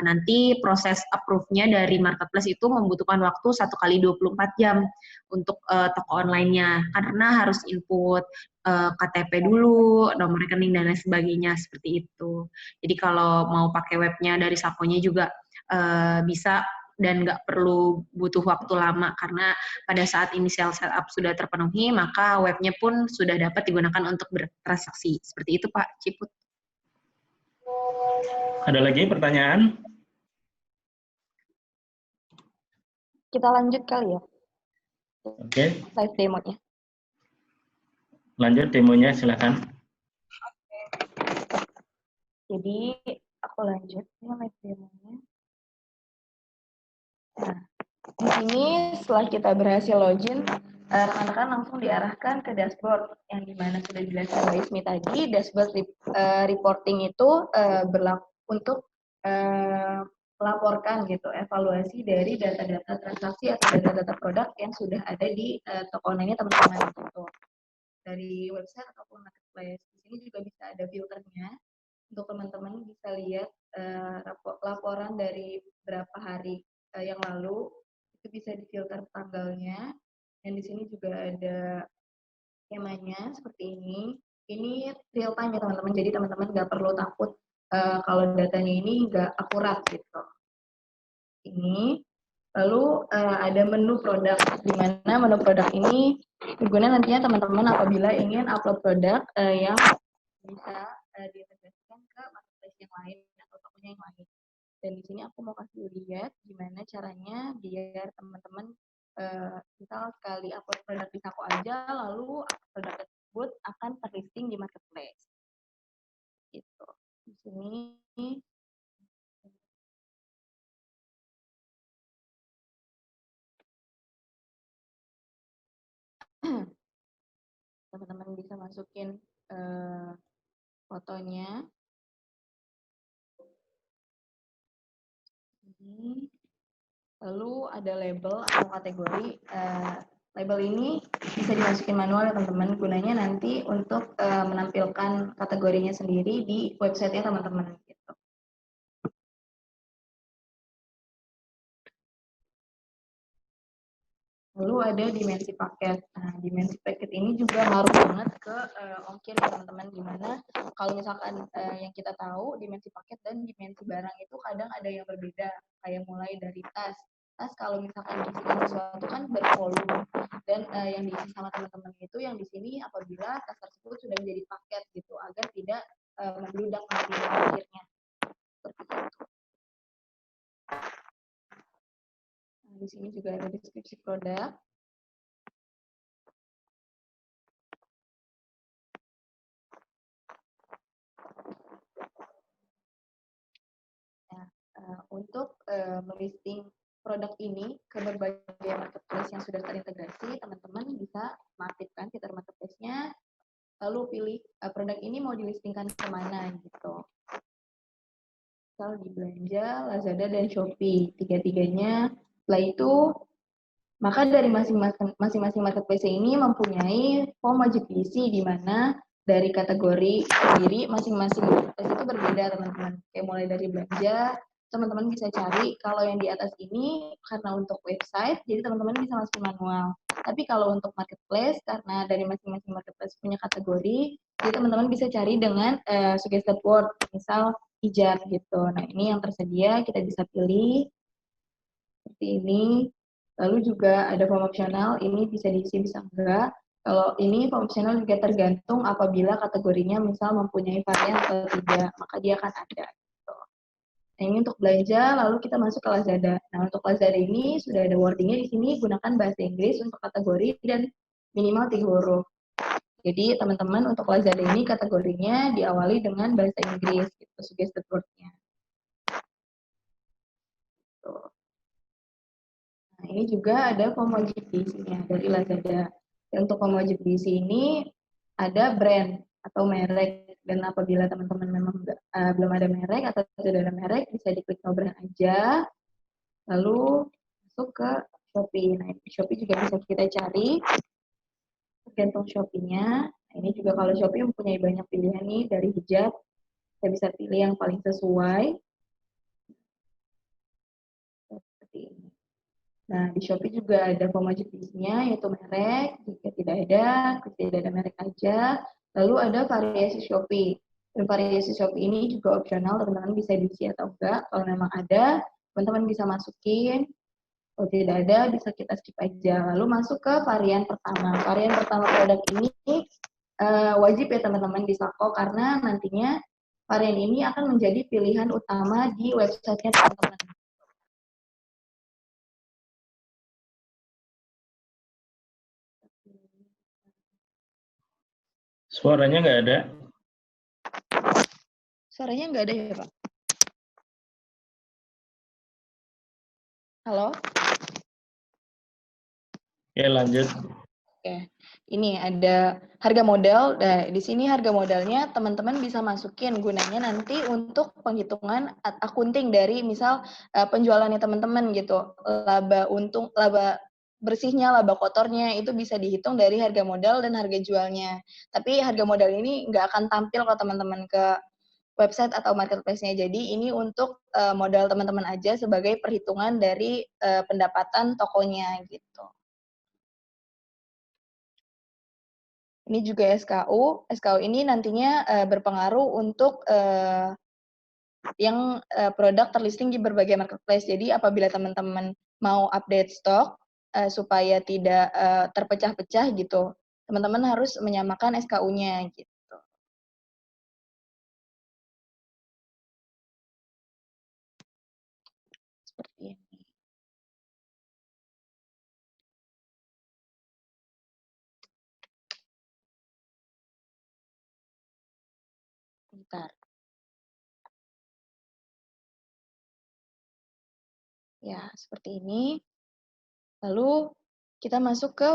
Nanti proses approve-nya dari marketplace itu membutuhkan waktu 1 kali 24 jam untuk toko online-nya karena harus input KTP dulu, nomor rekening dan lain sebagainya seperti itu. Jadi kalau mau pakai webnya dari Sakonya juga bisa dan nggak perlu butuh waktu lama karena pada saat initial setup sudah terpenuhi maka webnya pun sudah dapat digunakan untuk bertransaksi. Seperti itu Pak Ciput. Ada lagi pertanyaan? Kita lanjut kali ya. Oke. Live demonya. Lanjut demonya silakan. Jadi aku lanjut ini live demonya. Nah, di sini setelah kita berhasil login, rekan-rekan langsung diarahkan ke dashboard yang dimana sudah dijelaskan Mbak Ismi tadi. Dashboard reporting itu berlaku untuk melaporkan gitu evaluasi dari data-data transaksi atau data-data produk yang sudah ada di toko online teman-teman gitu. Dari website ataupun marketplace. Di sini juga bisa ada filternya untuk teman-teman bisa lihat laporan dari berapa hari yang lalu itu bisa difilter tanggalnya dan di sini juga ada skemanya seperti ini. Ini real time ya teman-teman, jadi teman-teman nggak perlu takut kalau datanya ini nggak akurat gitu. Ini lalu ada menu produk, di mana menu produk ini berguna nantinya teman-teman apabila ingin upload produk yang bisa diintegrasikan ke marketplace yang lain atau tokonya yang lain. Dan di sini aku mau kasih lihat gimana caranya biar teman-teman misal sekali upload produk di Sako aja, lalu produk tersebut akan terlisting di marketplace. Gitu. Di sini teman-teman bisa masukin fotonya. Ini. Lalu ada label atau kategori. Label ini bisa dimasukin manual ya teman-teman. Gunanya nanti untuk menampilkan kategorinya sendiri di websitenya teman-teman. Gitu. Lalu ada dimensi paket. Nah, dimensi paket ini juga ngaruh banget ke ongkir ya teman-teman. Dimana kalau misalkan yang kita tahu dimensi paket dan dimensi barang itu kadang ada yang berbeda. Kayak mulai dari tas. Tas kalau misalkan diisikan sesuatu kan bervolume. Dan yang diisi sama teman-teman itu yang di sini apabila tas tersebut sudah menjadi paket gitu agar tidak membludak nanti akhirnya. Seperti itu. Nah, di sini juga ada deskripsi produk. Untuk melisting produk ini ke berbagai marketplace yang sudah terintegrasi, teman-teman bisa mengaktifkan fitur marketplace-nya, lalu pilih produk ini mau dilistingkan kemana gitu. Misal di Belanja, Lazada, dan Shopee, tiga-tiganya. Setelah itu, maka dari masing-masing marketplace ini mempunyai form wajib diisi di mana dari kategori sendiri masing-masing marketplace itu berbeda teman-teman. Kayak mulai dari belanja, teman-teman bisa cari kalau yang di atas ini karena untuk website, jadi teman-teman bisa masukin manual. Tapi kalau untuk marketplace, karena dari masing-masing marketplace punya kategori, jadi teman-teman bisa cari dengan suggested word, misal hijab gitu. Nah ini yang tersedia, kita bisa pilih seperti ini. Lalu juga ada form opsional, ini bisa diisi, bisa enggak. Kalau ini form opsional juga tergantung apabila kategorinya misal mempunyai varian atau tidak, maka dia akan ada. Gitu. Nah ini untuk belanja, lalu kita masuk ke Lazada. Nah untuk Lazada ini sudah ada wordingnya di sini, gunakan bahasa Inggris untuk kategori dan minimal 3 huruf. Jadi teman-teman untuk Lazada ini kategorinya diawali dengan bahasa Inggris, gitu, suggested word-nya. Nah, ini juga ada form wajib diisinya dari Lazada. Dan untuk form wajib diisi ini ada brand atau merek. Dan apabila teman-teman memang belum ada merek atau tidak ada merek, bisa diklik no brand aja. Lalu masuk ke Shopee. Nah, Shopee juga bisa kita cari tergantung Shopee-nya. Nah, ini juga kalau Shopee mempunyai banyak pilihan nih dari hijab. Kita bisa pilih yang paling sesuai. Seperti ini. Nah, di Shopee juga ada form wajib diisinya, yaitu merek. Jika tidak ada merek aja. Lalu ada variasi Shopee. Dan variasi Shopee ini juga opsional, teman-teman bisa diisi atau enggak. Kalau memang ada, teman-teman bisa masukin. Kalau tidak ada, bisa kita skip aja. Lalu masuk ke varian pertama. Varian pertama produk ini wajib ya teman-teman di Sako, karena nantinya varian ini akan menjadi pilihan utama di website-nya teman-teman. Suaranya nggak ada. Suaranya nggak ada ya, Pak? Halo? Ya, lanjut. Oke, ini ada harga modal. Nah, di sini harga modalnya teman-teman bisa masukin, gunanya nanti untuk penghitungan akunting dari misal penjualannya teman-teman gitu. Laba untung, laba bersihnya, laba kotornya itu bisa dihitung dari harga modal dan harga jualnya. Tapi harga modal ini nggak akan tampil kalau teman-teman ke website atau marketplace-nya. Jadi ini untuk modal teman-teman aja sebagai perhitungan dari pendapatan tokonya gitu. Ini juga SKU. SKU ini nantinya berpengaruh untuk yang produk terlisting di berbagai marketplace. Jadi apabila teman-teman mau update stok supaya tidak terpecah-pecah gitu, teman-teman harus menyamakan SKU-nya gitu. Seperti ini. Bentar. Ya, seperti ini. Lalu kita masuk ke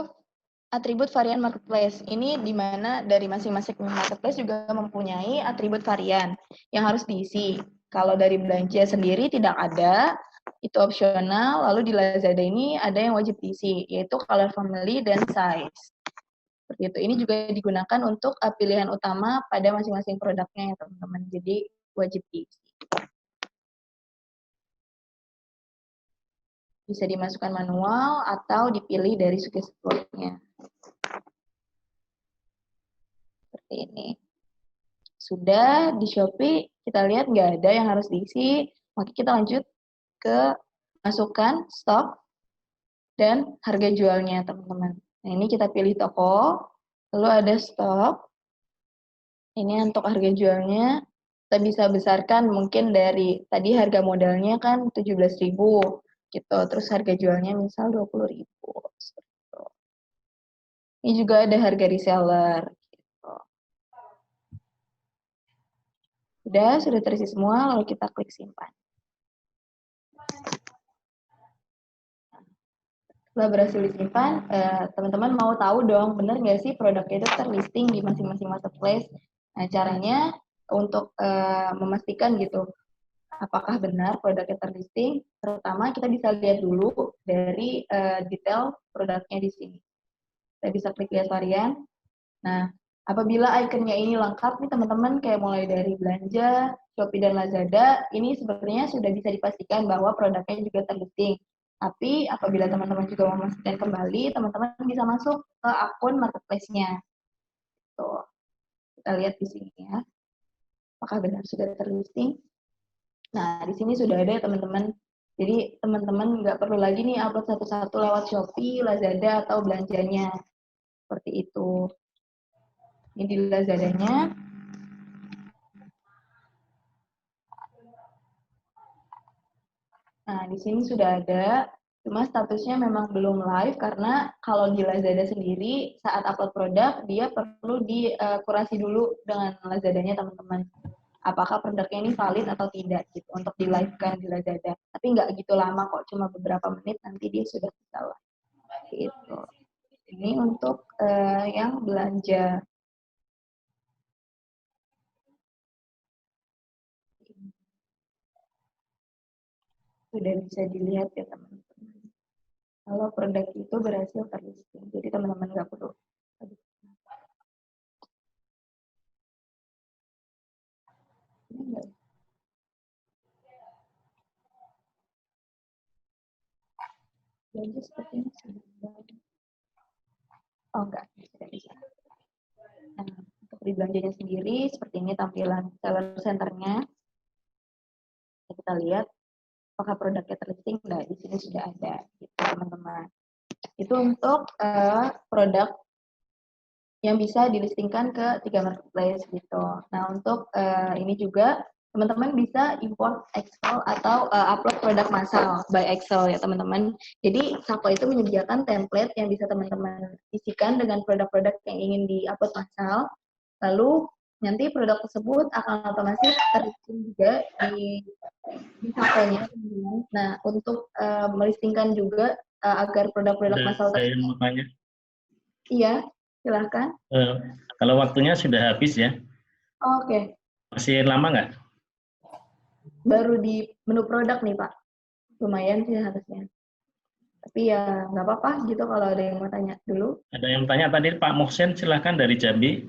atribut varian marketplace. Ini di mana dari masing-masing marketplace juga mempunyai atribut varian yang harus diisi. Kalau dari belanja sendiri tidak ada, itu opsional. Lalu di Lazada ini ada yang wajib diisi, yaitu color family dan size. Seperti itu. Ini juga digunakan untuk pilihan utama pada masing-masing produknya ya teman-teman. Jadi wajib diisi. Bisa dimasukkan manual atau dipilih dari suggest flow-nya. Seperti ini. Sudah di Shopee, kita lihat nggak ada yang harus diisi, maka kita lanjut ke masukkan stok dan harga jualnya, teman-teman. Nah, ini kita pilih toko, lalu ada stok. Ini untuk harga jualnya, kita bisa besarkan mungkin dari, tadi harga modalnya kan 17.000, gitu. Terus harga jualnya misal 20.000. Gitu. Ini juga ada harga reseller. Sudah terisi semua, lalu kita klik simpan. Setelah berhasil disimpan, teman-teman mau tahu dong, benar nggak sih produknya itu terlisting di masing-masing marketplace? Nah, caranya untuk memastikan gitu, apakah benar produknya terlisting? Pertama, kita bisa lihat dulu dari detail produknya di sini. Kita bisa klik lihat varian. Nah, apabila ikonnya ini lengkap nih teman-teman, kayak mulai dari belanja, Shopee dan Lazada, ini sebenarnya sudah bisa dipastikan bahwa produknya juga terlisting. Tapi apabila teman-teman juga mau memastikan kembali, teman-teman bisa masuk ke akun marketplace-nya. Tuh, kita lihat di sini ya. Apakah benar sudah terlisting? Nah, di sini sudah ada ya teman-teman. Jadi teman-teman nggak perlu lagi nih upload satu-satu lewat Shopee, Lazada, atau belanjanya. Seperti itu. Ini di Lazadanya. Nah, di sini sudah ada, cuma statusnya memang belum live karena kalau di Lazada sendiri saat upload produk dia perlu dikurasi dulu dengan Lazadanya teman-teman. Apakah produknya ini valid atau tidak gitu untuk di live-kan di Lazada. Tapi nggak gitu lama kok, cuma beberapa menit nanti dia sudah bisa live. Gitu. Ini untuk yang belanja. Sudah bisa dilihat ya teman-teman. Kalau produk itu berhasil terlisting, jadi teman-teman nggak perlu. Belanja seperti ini sudah. Oh enggak, tidak bisa. Nah, untuk di belanjanya sendiri seperti ini tampilan seller center-nya. Kita lihat apakah produknya terlisting. Nah, di sini sudah ada, gitu teman-teman. Itu untuk produk yang bisa dilistingkan ke 3 marketplace gitu. Nah, untuk ini juga teman-teman bisa import Excel atau upload produk massal by Excel ya teman-teman. Jadi Sako itu menyediakan template yang bisa teman-teman isikan dengan produk-produk yang ingin di-upload massal. Lalu nanti produk tersebut akan otomatis terlisting juga di Sako-nya. Nah, untuk melistingkan juga agar produk-produk massal saya mau tanya. Iya, silahkan. Kalau waktunya sudah habis ya. Oke. Masih lama nggak? Baru di menu produk nih Pak. Lumayan sih harusnya. Tapi ya nggak apa-apa gitu kalau ada yang mau tanya dulu. Ada yang tanya tadi Pak Muhsin, silahkan dari Jambi.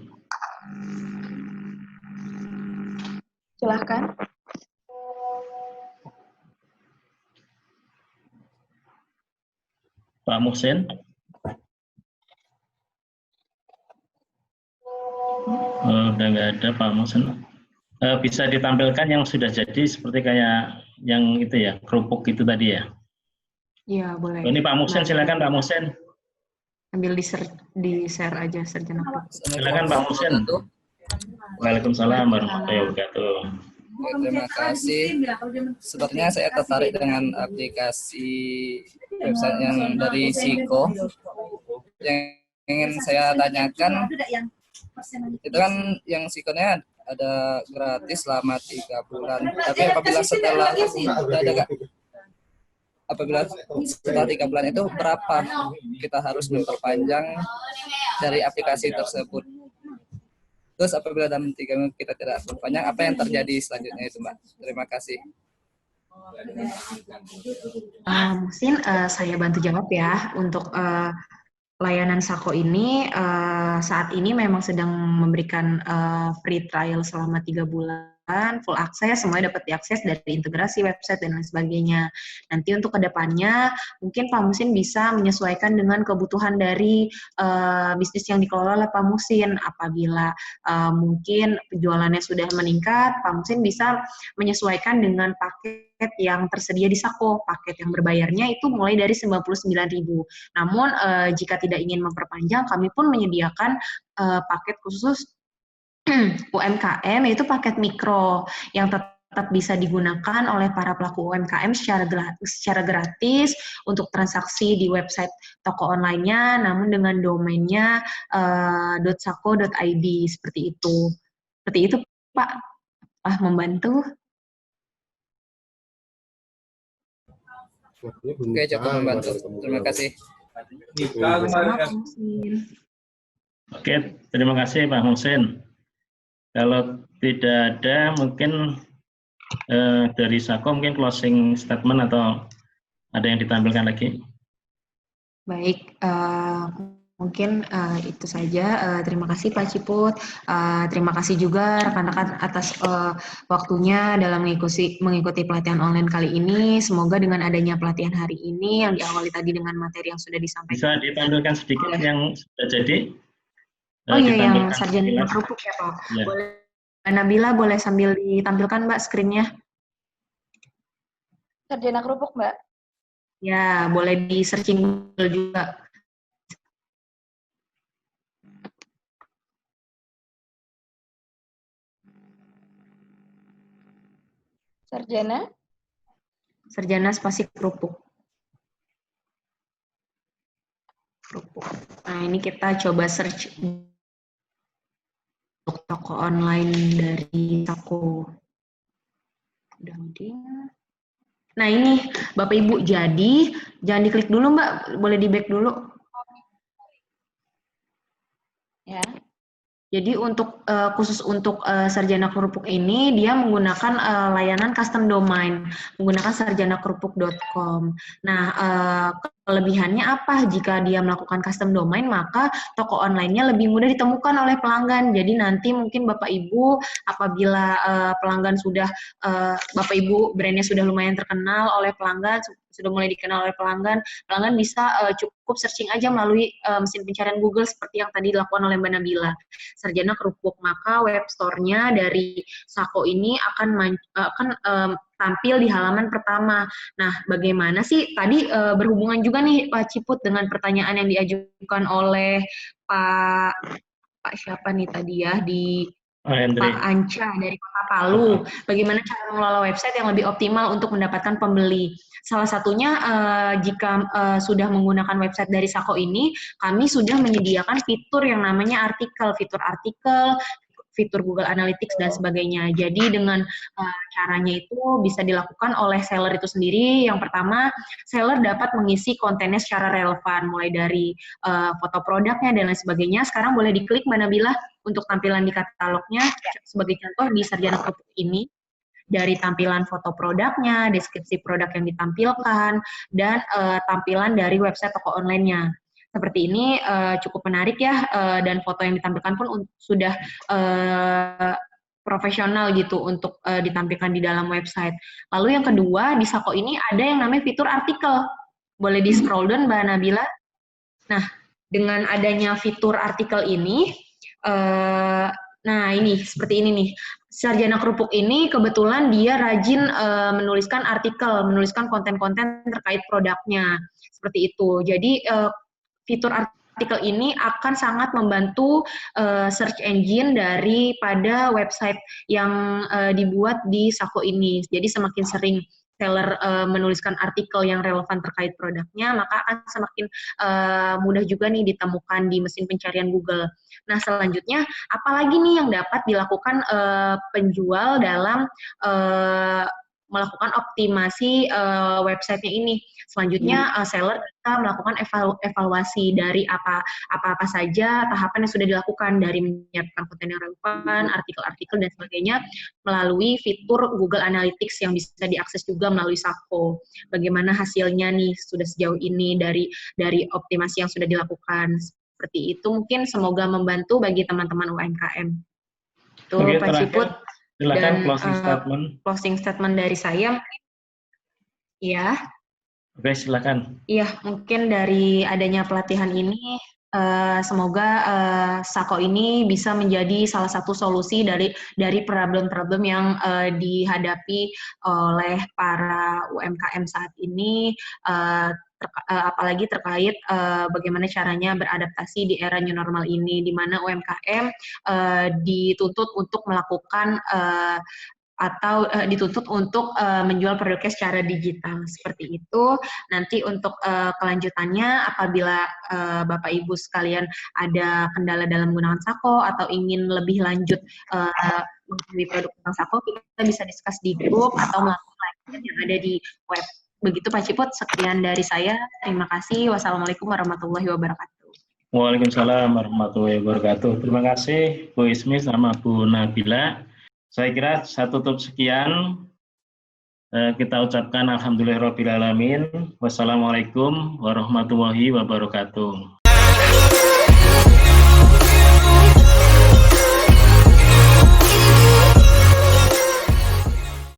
Silahkan. Pak Muhsin. Udah nggak ada Pak Muhsin. Bisa ditampilkan yang sudah jadi seperti kayak yang itu ya, kerupuk itu tadi ya? Iya, boleh. Ini Pak Muhsin, silakan Pak Muhsin. Ambil di-share aja sejenak. Silakan Pak Muhsin. Waalaikumsalam warahmatullahi wabarakatuh. Oke, terima kasih. Sepertinya saya tertarik dengan aplikasi website yang dari Siko. Yang ingin saya tanyakan, itu kan yang Siko-nya ada gratis selama 3 bulan. Tapi apabila setelah apabila setelah 3 bulan itu berapa kita harus memperpanjang dari aplikasi tersebut. Terus apabila dalam 3 minggu kita tidak perpanjang, apa yang terjadi selanjutnya itu, Mbak? Terima kasih. Mungkin saya bantu jawab ya. Untuk layanan Sako ini saat ini memang sedang memberikan free trial selama 3 bulan, full akses, semuanya dapat diakses dari integrasi website dan lain sebagainya. Nanti untuk kedepannya mungkin Pak Musin bisa menyesuaikan dengan kebutuhan dari bisnis yang dikelola oleh Pak Musin. Apabila mungkin penjualannya sudah meningkat, Pak Musin bisa menyesuaikan dengan paket yang tersedia di Sako. Paket yang berbayarnya itu mulai dari 99.000. Namun jika tidak ingin memperpanjang, kami pun menyediakan paket khusus UMKM, yaitu paket mikro yang tetap bisa digunakan oleh para pelaku UMKM secara gratis untuk transaksi di website toko online-nya, namun dengan domainnya .sako.id seperti itu. Seperti itu, Pak. Membantu. Oke, cukup membantu. Terima kasih. Oke, terima kasih Pak Musin. Kalau tidak ada, mungkin dari Sako mungkin closing statement atau ada yang ditampilkan lagi? Baik, mungkin itu saja. Terima kasih Pak Ciput. Terima kasih juga rekan-rekan atas waktunya dalam mengikuti pelatihan online kali ini. Semoga dengan adanya pelatihan hari ini yang diawali tadi dengan materi yang sudah disampaikan. Bisa ditampilkan sedikit yang sudah jadi? Oh iya, yang sarjana kerupuk ya Pak. Ya. Boleh, Nabila boleh sambil ditampilkan Mbak screen-nya? Sarjana kerupuk Mbak? Ya, boleh di searching juga. Sarjana? Sarjana spasi kerupuk. Nah, ini kita coba search untuk toko online dari Sako. Nah, ini Bapak Ibu, jadi jangan diklik dulu Mbak, boleh di back dulu. Ya. Jadi untuk khusus untuk sarjana kerupuk ini dia menggunakan layanan custom domain, menggunakan sarjanakerupuk.com. Nah, kelebihannya apa? Jika dia melakukan custom domain, maka toko online-nya lebih mudah ditemukan oleh pelanggan. Jadi nanti mungkin Bapak Ibu apabila pelanggan sudah Bapak Ibu brandnya sudah lumayan terkenal oleh pelanggan, sudah mulai dikenal oleh pelanggan bisa cukup searching aja melalui mesin pencarian Google seperti yang tadi dilakukan oleh Mbak Nabila. Sarjana kerupuk, maka web store-nya dari Sako ini akan tampil di halaman pertama. Nah, bagaimana sih tadi berhubungan juga nih Pak Ciput dengan pertanyaan yang diajukan oleh Pak siapa nih tadi ya di Pak Anca dari Kota Palu. Bagaimana cara mengelola website yang lebih optimal untuk mendapatkan pembeli? Salah satunya jika sudah menggunakan website dari Sako ini, kami sudah menyediakan fitur yang namanya fitur artikel, fitur Google Analytics dan sebagainya. Jadi dengan caranya itu bisa dilakukan oleh seller itu sendiri. Yang pertama, seller dapat mengisi kontennya secara relevan, mulai dari foto produknya dan lain sebagainya. Sekarang boleh diklik Mbak Nabila untuk tampilan di katalognya. Sebagai contoh di Sarjana Kerupuk ini, dari tampilan foto produknya, deskripsi produk yang ditampilkan, dan tampilan dari website toko online-nya. Seperti ini cukup menarik ya, dan foto yang ditampilkan pun sudah profesional gitu untuk ditampilkan di dalam website. Lalu yang kedua, di Sako ini ada yang namanya fitur artikel. Boleh di scroll down Mbak Nabila. Nah, dengan adanya fitur artikel ini, nah ini seperti ini nih. Sarjana Kerupuk ini kebetulan dia rajin menuliskan artikel, menuliskan konten-konten terkait produknya. Seperti itu. Jadi fitur artikel ini akan sangat membantu search engine daripada website yang dibuat di Sako ini. Jadi semakin sering seller menuliskan artikel yang relevan terkait produknya, maka akan semakin mudah juga nih ditemukan di mesin pencarian Google. Nah, selanjutnya, apalagi nih yang dapat dilakukan penjual dalam melakukan optimasi websitenya ini. Selanjutnya seller bisa melakukan evaluasi dari apa saja tahapan yang sudah dilakukan, dari menyiapkan konten yang relevan, artikel-artikel dan sebagainya melalui fitur Google Analytics yang bisa diakses juga melalui Sako. Bagaimana hasilnya nih sudah sejauh ini dari optimasi yang sudah dilakukan. Seperti itu, mungkin semoga membantu bagi teman-teman UMKM. Itu Pak Ciput. Silakan closing statement dari saya. Ya. Oke, silakan. Iya, mungkin dari adanya pelatihan ini, semoga Sako ini bisa menjadi salah satu solusi dari problem-problem yang dihadapi oleh para UMKM saat ini, apalagi terkait bagaimana caranya beradaptasi di era new normal ini, di mana UMKM dituntut untuk melakukan atau dituntut untuk menjual produknya secara digital. Seperti itu. Nanti untuk kelanjutannya, apabila Bapak Ibu sekalian ada kendala dalam menggunakan Sako atau ingin lebih lanjut mengetahui produk tentang Sako, kita bisa diskus di grup atau melalui live yang ada di web. Begitu Pak Ciput, sekian dari saya. Terima kasih. Wassalamualaikum warahmatullahi wabarakatuh. Waalaikumsalam warahmatullahi wabarakatuh. Terima kasih Bu Ismi sama Bu Nabila. Saya kira saya tutup sekian. Kita ucapkan alhamdulillahirabbil alamin. Wassalamualaikum warahmatullahi wabarakatuh.